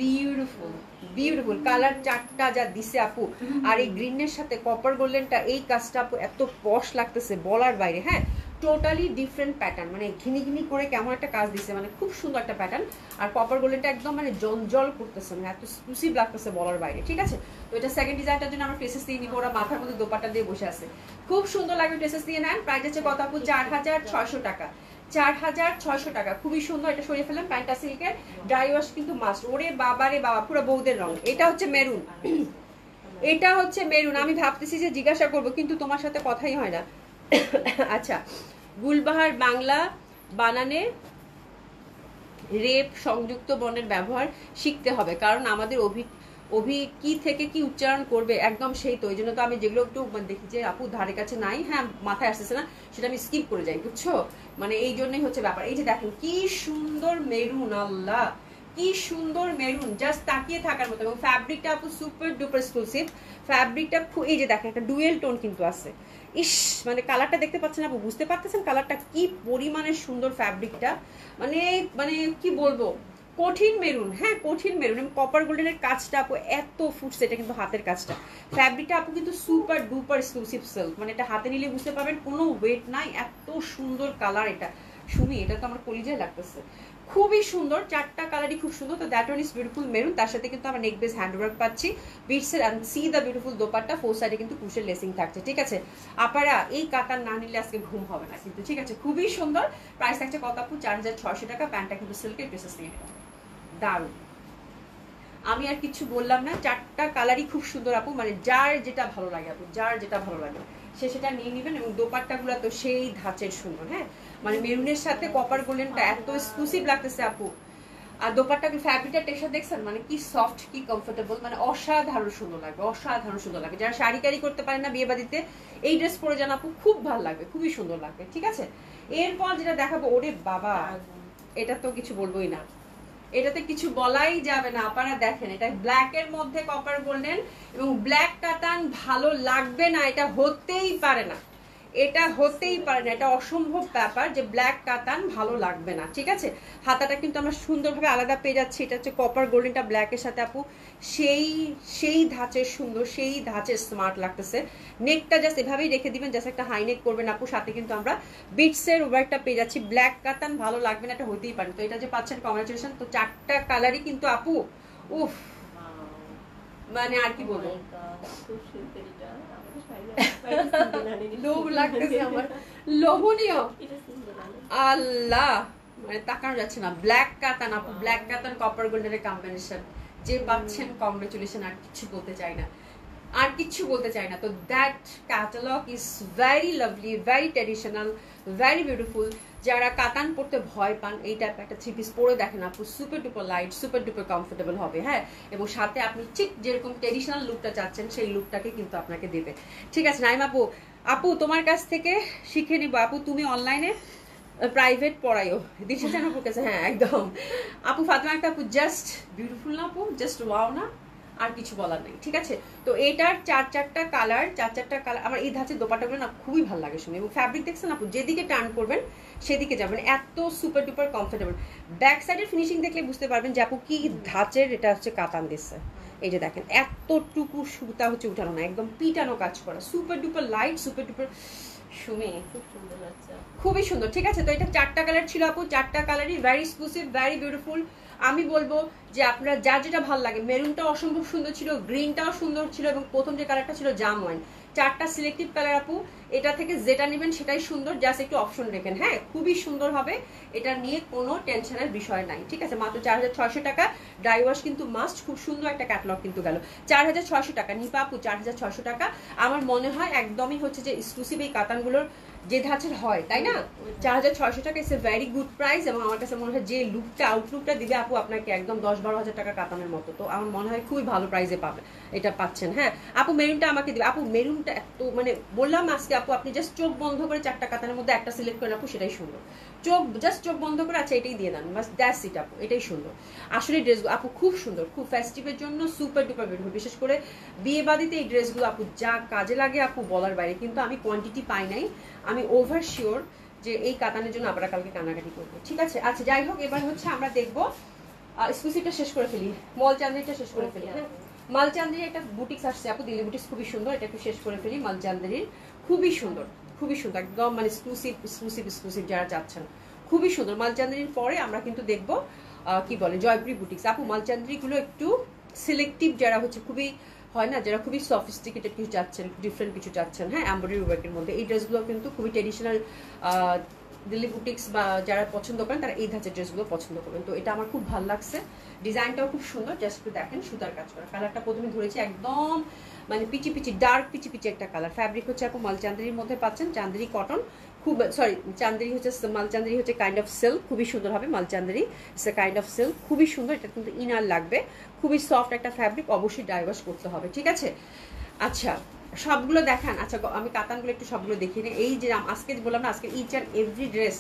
beautiful, beautiful colour 4টা যা দিছে আপু। আর এই গ্রিনের সাথে কপার গোল্ডেনটা, এই কাজটা আপু এত পশ লাগতেছে বলার বাইরে। হ্যাঁ, টোটালি ডিফারেন্ট প্যাটার্ন, মানে ঘিনি ঘিনি করে কেমন একটা কাজ দিছে, মানে খুব সুন্দর একটা প্যাটার্ন। আর কপার গোল্ডেনটা একদম মানে জঞ্জল করতেছে, মানে এত এক্সক্লুসিভ লাগতেছে বলার বাইরে, ঠিক আছে। তো এটা সেকেন্ড ডিজাইনটার জন্য আমরা ট্রেসেস দিয়ে নিব, ওরা মাথার মধ্যে দোপাট্টা দিয়ে বসে আছে, খুব সুন্দর লাগবে। ট্রেসেস দিয়ে নেন। প্রাইস আছে কত আপু? 4600 টাকা, 4600 টাকা, খুবই সুন্দর। এটা সরিয়ে ফেললাম। প্যান্টটা সিল্কের, ড্রাই ওয়াশ কিন্তু মাস্ট। ওরে বাবা রে বাবা, পুরো বৌদের রং। এটা হচ্ছে মেরুন, এটা হচ্ছে মেরুন। আমি ভাবতেছি যে জিজ্ঞাসা করব, কিন্তু তোমার সাথে কথাই হয় না। আচ্ছা, গুলবাহার বাংলা বানানে রেপ সংযুক্ত বর্ণের ব্যবহার শিখতে হবে, কারণ আমাদের কি থেকে কি উচ্চারণ করবে একদম সেই তো। এই জন্য তো আমি যেগুলো একটু দেখি যে আপু ধারে কাছে নাই, হ্যাঁ মাথায় আসতেছে না, সেটা আমি স্কিপ করে যাই, বুঝছো। মানে এই জন্যই হচ্ছে ব্যাপার। এই যে দেখেন কি সুন্দর মেরুন, আল্লাহ কি সুন্দর মেরুন, জাস্ট তাকিয়ে থাকার মতো। এবং ফ্যাব্রিকটা আপু সুপার ডুপার এক্সক্লুসিভ ফ্যাব্রিকটা। এই যে দেখেন একটা ডুয়েল টোন কিন্তু আছে। ইস, মানে কালারটা দেখতে পাচ্ছেন আপু, বুঝতে পারতেছেন কালারটা কি পরিমাণে সুন্দর ফ্যাব্রিকটা, মানে মানে কি বলবো, কঠিন মেরুন, হ্যাঁ কঠিন মেরুন এবং কপার গোল্ডেনের কাজটা আপু এত ফুটছে, এটা কিন্তু হাতের কাজটা। ফ্যাব্রিকটা আপু কিন্তু সুপার ডুপার এক্সক্লুসিভ সিল্ক, মানে এটা হাতে নিলে বুঝতে পারবেন কোনো ওয়েট নাই, এত সুন্দর কালার এটা। সুমি এটা তো আমার কলিজায় লাগতেছে, খুবই সুন্দর, চারটা কালারই খুব সুন্দর। তো that one is beautiful maroon, তার সাথে কিন্তু আমরা নেক বেস হ্যান্ড ওয়ার্ক পাচ্ছি বিটসের, and see the beautiful dupatta, four সাইডে কিন্তু কুশের লেসিং থাকছে, ঠিক আছে। আপনারা এই কাতার না নিলে আজকে ঘুম হবে না কিন্তু, ঠিক আছে। খুবই সুন্দর, প্রাইস থাকছে কত আপু? 4600 টাকা। প্যান্টটা কিন্তু সিল্কের ড্রেসেস নিয়ে দারুণ। আমি আর কিছু বললাম না, চারটা কালারই খুব সুন্দর আপু, মানে যার যেটা ভালো লাগে আপু, যার যেটা ভালো লাগে সে সেটা নিয়ে নেবেন। এবং দোপাট্টাগুলো তো সেই ধাঁচের সুন্দর, হ্যাঁ মানে মেরুনের সাথে কপার গোল্ডেনটা এত এক্সক্লুসিভ লাগতেছে আপু। আর দোপাট্টার ফ্যাব্রিকটা টেক্সচার দেখছেন, মানে কি সফট, কি কমফোর্টেবল, মানে অসাধারণ সুন্দর লাগবে, অসাধারণ সুন্দর লাগবে। যারা শাড়ি ক্যারি করতে পারেন না বিয়ে বাড়িতে, এই ড্রেস পরে যান আপু, খুব ভালো লাগবে, খুবই সুন্দর লাগবে, ঠিক আছে। এরপর যেটা দেখাবো, ওরে বাবা এটা তো কিছু বলবোই না, এটাতে কিছু বলাই যাবে না। আপনারা দেখেন এটা ব্ল্যাক এর মধ্যে কপার গোল্ডেন এবং ব্ল্যাক কাতান, ভালো লাগবে না, এটা হতেই পারে না, এটা হতেই পারে না, এটা অসম্ভব ব্যাপার যে ব্ল্যাক কাতান ভালো লাগবে না, ঠিক আছে। হাতাটা কিন্তু আমরা সুন্দরভাবে আলাদা পেয়ে যাচ্ছি, এটা হচ্ছে কপার গোল্ডেনটা ব্ল্যাকের সাথে আপু সেই সেই ধাঁচের সুন্দর, সেই ধাঁচের স্মার্ট লাগতেছে। নেকটা জাস্ট এভাবেই রেখে দিবেন, জাস্ট একটা হাই নেক করবেন আপু, সাথে কিন্তু আমরা বিটসের ওভারটা পেয়ে যাচ্ছি। ব্ল্যাক কাতান ভালো লাগবে না, এটা হতেই পারে। তো এটা যে পাচ্ছেন কংগ্রাচুলেশন। তো চারটা কালারই কিন্তু আপু উফ, মানে আর কি বলবো, লোভ লাগতেছে আমার, লোভনীয়, আল্লাহ মানে তাকানো যাচ্ছে না। ব্ল্যাক কাতান আপু, ব্ল্যাক কাতান কপার গোল্ডেনের কম্বিনেশন যে পাচ্ছেন কংগ্রেচুলেশন, আর কিছু বলতে চাই না, আর কিছু বলতে চাই না। তো that catalogue is very lovely, very traditional, very beautiful. যারা কাতান পরতে ভয় পান, এই টাইপ একটা থ্রি পিস পরে দেখেন আপু, super duper light, super duper comfortable হবে, হ্যাঁ। এবং সাথে আপনি ঠিক যেরকম ট্রেডিশনাল লুকটা চাচ্ছেন সেই লুকটাকে কিন্তু আপনাকে দেবে, ঠিক আছে। নাইম আপু, আপু তোমার কাছ থেকে শিখে নিবো আপু, তুমি অনলাইনে প্রাইভেট পড়াইও দিশা জান আপুর কাছে, হ্যাঁ একদম। আপু ফাতেমা একটা আপু জাস্ট বিউটিফুল না আপু, জাস্ট ওয়াও না, আর কিছু বলার নেই, ঠিক আছে। তো এটার চারটা কালার, চারটা কালার। আমার এই ধাঁচের দোপাট্টাগুলো না খুবই ভালো লাগে শুনে, এবং ফ্যাব্রিক দেখছেন আপু, যেদিকে টার্ন করবেন সেদিকে যাবেন, এত সুপার ডুপার কমফোর্টেবল। ব্যাক সাইডের ফিনিশিং দেখলে বুঝতে পারবেন যে আপু কি ধাঁচের এটা হচ্ছে কাতান দিচ্ছে। এই যে দেখেন এতটুকু সুতা হচ্ছে উঠানো না, একদম পিটানো কাজ করা, super duper light, super duper Sumi, খুব সুন্দর লাগছে, খুবই সুন্দর, ঠিক আছে। তো এটা চারটা কালার ছিল আপু, চারটা কালারই ভেরি এক্সক্লুসিভ, ভেরি বিউটিফুল। আমি বলবো যে আপনার যার যেটা ভালো লাগে, মেরুনটাও অসম্ভব সুন্দর ছিল, গ্রিনটাও সুন্দর ছিল, এবং প্রথম যে কালারটা ছিল জাম ওয়াইন, চারটা সিলেক্টিভ কালার আপু। এটা থেকে যেটা নেবেন সেটাই সুন্দর, জাস্ট একটু অপশন রেখেন, হ্যাঁ খুবই সুন্দর হবে, এটা নিয়ে কোনো টেনশনের বিষয় নাই, ঠিক আছে। মাত্র 4600 টাকা, ড্রাই ওয়াশ কিন্তু মাস্ট, খুব সুন্দর একটা ক্যাটালগ কিন্তু গেল। 4600 টাকা নিপা আপু, 4600 টাকা। আমার মনে হয় একদমই হচ্ছে যে এক্সক্লুসিভ এই কাতানগুলোর যে ধাঁচের হয়, তাই না। 4600 টাকা ইস এ ভেরি গুড প্রাইস, এবং আমার কাছে মনে হয় যে লুকটা, আউটলুকটা দিবে আপু আপনাকে একদম 10-12 হাজার টাকা কাতানের মতো। তো আমার মনে হয় খুবই ভালো প্রাইসে পাবে, এটা পাচ্ছেন, হ্যাঁ। আপু মেরুনটা আমাকে দিবে আপু, মেরুনটা এত মানে বললাম আজকে আপু, আপনি জাস্ট চোখ বন্ধ করে চারটা কাতানের মধ্যে একটা সিলেক্ট করেন আপু, সেটাই সুন্দর। জাস্ট চোখ বন্ধ করে, আচ্ছা এটাই দিয়ে দেন, বাস দ্যাটস ইট আপু, এটাই সুন্দর। আসলে ড্রেসগুলো আপু খুব সুন্দর, খুব ফেস্টিভের জন্য সুপার ডুপার বিউটিফুল। বিশেষ করে বিয়ে বাড়িতে এই ড্রেসগুলো আপু যা কাজে লাগে আপু বলার বাইরে। কিন্তু আমি কোয়ান্টিটি পাই নাই, আমি ওভার শিওর যে এই কাতানের জন্য আমরা কালকে কানাকাটি করবো, ঠিক আছে। আচ্ছা যাই হোক, এবার হচ্ছে আমরা দেখবো এক্সক্লুসিভটা শেষ করে ফেলি, মল চান্দেরিটা শেষ করে ফেলি, হ্যাঁ। মালচান্দেরির একটা বুটিক্স আসছে আপু, দিল্লি বুটিক্স, খুবই সুন্দর, এটা একটু শেষ করে ফেলি। মালচান্দেরির খুবই সুন্দর, খুবই সুন্দর, একদম মানে এক্সক্লুসিভ এক্সক্লুসিভ এক্সক্লুসিভ যারা চাচ্ছেন, খুবই সুন্দর। মালচান্দেরির পরে আমরা কিন্তু দেখবো কি বলে জয়পুরি বুটিক্স আপু। মালচান্দেরিগুলো একটু সিলেক্টিভ, যারা হচ্ছে খুবই হয় না, যারা খুবই সফিস্টিকেটেড কিছু চাচ্ছেন, ডিফারেন্ট কিছু চাচ্ছেন, হ্যাঁ এমব্রয়ডারি ওয়ার্কের মধ্যে, এই ড্রেসগুলো কিন্তু খুবই ট্রেডিশনাল। দিল্লি বুটিক্স বা যারা পছন্দ করেন তারা এই ধাঁচের ড্রেসগুলো পছন্দ করবেন। তো এটা আমার খুব ভালো লাগছে, ডিজাইনটাও খুব সুন্দর, জাস্ট একটু দেখেন সুতার কাজ করা। কালারটা প্রথমে ধরেছি একদম মানে peachy peachy, dark peachy peachy একটা কালার। ফ্যাব্রিক হচ্ছে আপু মালচান্দেরির মধ্যে পাচ্ছেন, চান্দেরি কটন, খুব সরি চান্দেরি হচ্ছে, মালচান্দেরি হচ্ছে কাইন্ড অফ সিল্ক, খুবই সুন্দর হবে Mulchanderi, it's a kind of silk, খুবই সুন্দর। এটা কিন্তু ইনার লাগবে, খুবই সফট একটা ফ্যাব্রিক, অবশ্যই ড্রাই ওয়াশ করতে হবে, ঠিক আছে। আচ্ছা সবগুলো দেখান, আচ্ছা আমি কাতানগুলো একটু সবগুলো দেখিয়ে নিই। এই যে আজকে বললাম না, আজকে ইচ অ্যান্ড এভরি ড্রেস,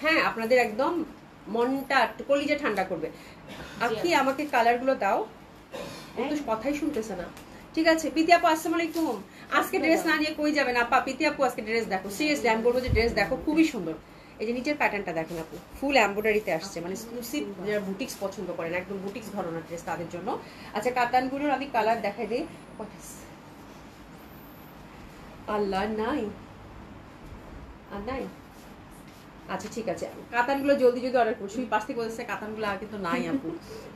হ্যাঁ আপনাদের একদম মনটা কলিজা ঠান্ডা করবে। আর কি আমাকে কালারগুলো দাও, একটু কথাই শুনতেছে না, ঠিক আছে। প্রীতি আপু আসসালামু আলাইকুম, আজকে ড্রেস না নিয়ে কই যাবেন আপা? প্রীতি আপু আজকে ড্রেস দেখো, সিরিয়াসলি আমি বলবো যে ড্রেস দেখো, খুবই সুন্দর। এই যে নিচের প্যাটার্নটা দেখেন আপু, ফুল এমব্রয়ডারিতে আসছে, মানে এক্সক্লুসিভ যারা বুটিক্স পছন্দ করেন, একদম বুটিক্স ঘরানার ড্রেস তাদের জন্য। আচ্ছা কাতানগুলোর আমি কালার দেখাই দিই। আল্লাহ নাই আর নাই, আচ্ছা ঠিক আছে, কাতানগুলো জলদি জলদি অর্ডার করছি। পাশ থেকে বলতেছে কাতানগুলো আগে তো নাই আপু।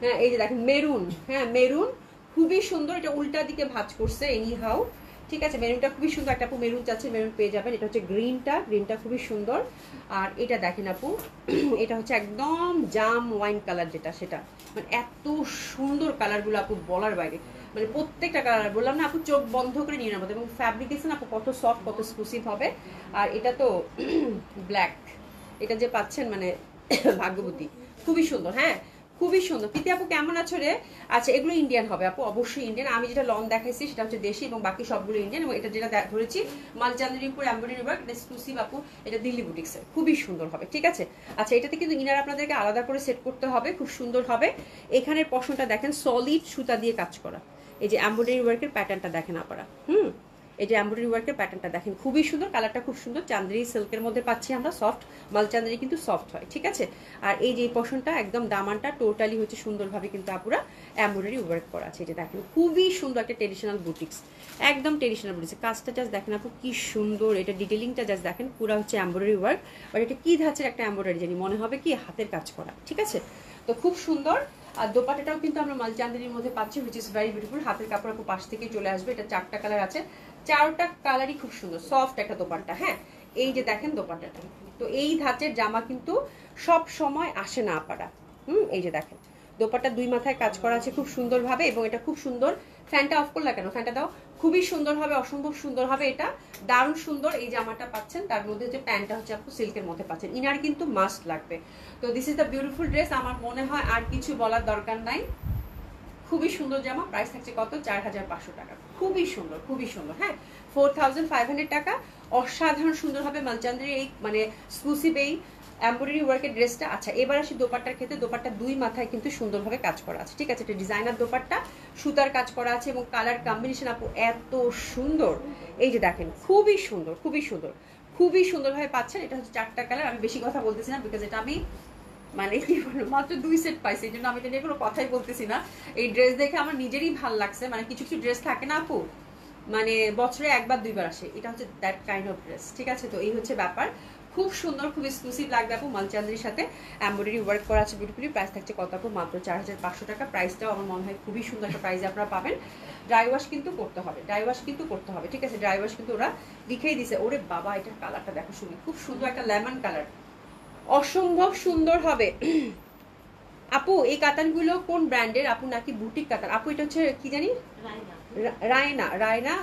হ্যাঁ এই যে দেখেন মেরুন, হ্যাঁ মেরুন খুবই সুন্দর, এটা উল্টা দিকে ভাঁজ করছে এনি হাউ, ঠিক আছে। মেরুনটা খুবই সুন্দর, একটা আপু মেরুন চাচ্ছে মেরুন পেয়ে যাবেন। এটা হচ্ছে গ্রিনটা খুবই সুন্দর। আর এটা দেখেন আপু, এটা হচ্ছে একদম জাম ওয়াইন কালার যেটা, সেটা মানে এত সুন্দর কালারগুলো আপু বলার বাইরে, মানে প্রত্যেকটা কালার বললাম না আপু, চোখ বন্ধ করে নিয়ে নেবো। এবং ফ্যাব্রিকেশন আপু কত সফট, কত এক্সক্লুসিভ হবে। আর এটা তো ব্ল্যাক, এটা যে পাচ্ছেন মানে ভাগ্যবতী, খুবই সুন্দর। হ্যাঁ খুবই সুন্দর। প্রীতি আপু কেমন আছো রে? আচ্ছা এগুলো ইন্ডিয়ান হবে আপু, অবশ্যই ইন্ডিয়ান। আমি যেটা লং দেখাইছি সেটা হচ্ছে দেশি এবং বাকি সবগুলো ইন্ডিয়ান। এবং এটা যেটা ধরেছি মালচান্দ্রির উপর এমব্রয়ডারি ওয়ার্ক, এটা এক্সক্লুসিভ আপু, এটা দিল্লি বুটিক্সের, খুবই সুন্দর হবে, ঠিক আছে। আচ্ছা এটাতে কিন্তু ইনার আপনাদেরকে আলাদা করে সেট করতে হবে, খুব সুন্দর হবে। এখানের পশনটা দেখেন সলিড সুতা দিয়ে কাজ করা, এই যে এমব্রয়ডারি ওয়ার্কের প্যাটার্নটা দেখেন আপনারা, এই যে এমব্রয়ডারি ওয়ার্কের প্যাটার্নটা দেখেন, খুবই সুন্দর, কালারটা খুব সুন্দর। চান্দেরি সিল্কের মধ্যে পাচ্ছি আমরা, সফট মালচান্দেরি কিন্তু সফট হয়, ঠিক আছে। আর এই যে পশনটা একদম দামানটা টোটালি হচ্ছে সুন্দরভাবে কিন্তু আপুরা এমব্রয়ডারি ওয়ার্ক করা আছে। এই যে দেখেন খুবই সুন্দর একটা ট্রেডিশনাল বুটিক্স, একদম ট্রেডিশনাল বুটিক্স। কাজটা জাস্ট দেখেন আপু কি সুন্দর, এটা ডিটেলিংটা জাস্ট দেখেন, পুরো হচ্ছে এমব্রয়ডারি ওয়ার্ক। বাট এটা কি ধাঁচের একটা এমব্রয়ডারি জানি, মনে হবে কি হাতের কাজ করা, ঠিক আছে। তো খুব সুন্দর। আর দোপাটাটাও কিন্তু আমরা মালচান্দেরির মধ্যে পাচ্ছি, হুইচ ইজ ভেরি বিউটিফুল। হাতের কাপড় আপু পাশ থেকে চলে আসবে। এটা 4টা কালার আছে, 4টা কালারই খুব সুন্দর, সফট একটা দোপাট্টা। হ্যাঁ এই যে দেখেন দোপাট্টাটা, তো এই ধাঁচের জামা কিন্তু সব সময় আসে না আপারা। এই যে দেখেন দোপাট্টা 2 মাথায় কাজ করা আছে খুব সুন্দরভাবে, এবং এটা খুব সুন্দর। ফ্যানটা অফ করলা কেন? ফ্যানটা দাও। খুবই সুন্দর হবে, অসম্ভব সুন্দর হবে, এটা দারুণ সুন্দর। এই জামাটা পাচ্ছেন, তার মধ্যে যে প্যান্টটা হচ্ছে আপু সিল্কের মধ্যে পাচ্ছেন, ইনার কিন্তু মাস্ট লাগবে। তো this is the beautiful dress. আমার মনে হয় আর কিছু বলার দরকার নাই, খুবই সুন্দর জামা। প্রাইস থাকছে কত? 4500 টাকা। খুবই সুন্দর, খুবই সুন্দর। হ্যাঁ 4500 টাকা। অসাধারণ সুন্দর হবে মালচান্দ্রের এই মানে এক্সক্লুসিভ এই এমব্রয়ডারি ওয়ার্কের ড্রেসটা। আচ্ছা এবার আসি দোপাট্টার ক্ষেত্রে। দোপাট্টা 2 মাথায় কিন্তু সুন্দরভাবে কাজ করা আছে, ঠিক আছে। এটা ডিজাইনার দোপাট্টা, সুতার কাজ করা আছে, এবং কালার কম্বিনেশন আপু এত সুন্দর। এই যে দেখেন খুবই সুন্দর, খুবই সুন্দর, খুবই সুন্দরভাবে পাচ্ছেন। এটা হচ্ছে 4টা কালার। আমি বেশি কথা বলতেছি না, বিকজ এটা আমি মানে কি বলবো মাত্র 2 সেট পাইছি, এই জন্য আমি এটা নিয়ে কোনো কথাই বলতেছি না। এই ড্রেস দেখে আমার নিজেরই ভাল লাগছে। মানে কিছু কিছু ড্রেস থাকে না আপু, মানে বছরে 1 বার 2 বার আসে, এটা হচ্ছে দ্যাট কাইন্ড অফ ড্রেস, ঠিক আছে। তো এই হচ্ছে ব্যাপার, খুব সুন্দর, খুব এক্সক্লুসিভ লাগবে আপু। মালচান্দ্রির সাথে এমব্রয়ডারি ওয়ার্ক করা আছে বিউটিফুলি। প্রাইস থাকছে কত আপু? মাত্র 4500 টাকা। প্রাইসটাও আমার মনে হয় খুবই সুন্দর একটা প্রাইসে আপনারা পাবেন। ড্রাই ওয়াশ কিন্তু করতে হবে, ড্রাই ওয়াশ কিন্তু করতে হবে, ঠিক আছে। ড্রাই ওয়াশ কিন্তু ওরা লিখেই দিছে। ওরে বাবা এটার কালারটা দেখো শুনি, খুব সুন্দর একটা লেমন কালার, অসম্ভব সুন্দর হবে। আপু এই কাতানগুলো কোন ব্র্যান্ডের আপু? নাকি বুটিক কাতান আপু? এটা হচ্ছে কি জানি, রায়না। রায়না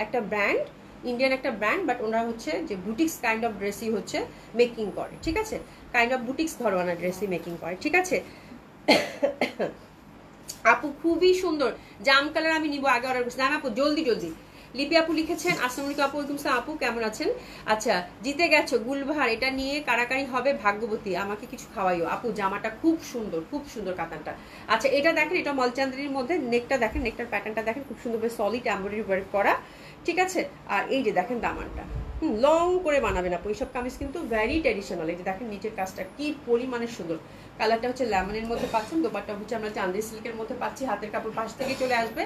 একটা ব্র্যান্ড, ইন্ডিয়ান একটা ব্র্যান্ড, বাট ওনারা হচ্ছে যে বুটিক্স কাইন্ড অফ ড্রেসই হচ্ছে মেকিং করে, ঠিক আছে। কাইন্ড অফ বুটিক্স ঘরোয়ানা ড্রেসই মেকিং করে, ঠিক আছে। আপু খুবই সুন্দর জাম কালার আমি নিব, আগে অর্ডার করছিলাম আপু। জলদি জলদি। লিপি আপু লিখেছেন আসসালামু আলাইকুম আপু। ওয়ালাইকুম আসসালাম আপু, কেমন আছেন? আচ্ছা জিতে গেছো গুলবাহার, এটা নিয়ে কারাকারি হবে ভাগ্যবতী, আমাকে কিছু খাওয়াইও আপু। জামাটা খুব সুন্দর, খুব সুন্দর কাতানটা। আচ্ছা এটা দেখেন, এটা মলচান্দ্রির মধ্যে, নেকটা দেখেন, নেকটার প্যাটার্নটা দেখেন, খুব সুন্দরভাবে সলিড এমব্রয়ডারি ওয়ার্ক করা, ঠিক আছে। আর এই যে দেখেন দামানটা লং করে বানাবেন আপু, এইসব কামিজ কিন্তু ভ্যারি ট্র্যাডিশনাল। এই যে দেখেন নিচের কাজটা কি পরিমাণে সুন্দর, কালারটা হচ্ছে লেমনের মধ্যে পাচ্ছেন, দোপাট্টা হচ্ছে আমরা চান্দি সিল্কের মধ্যে পাচ্ছি, হাতের কাপড় পাশ থেকে চলে আসবে।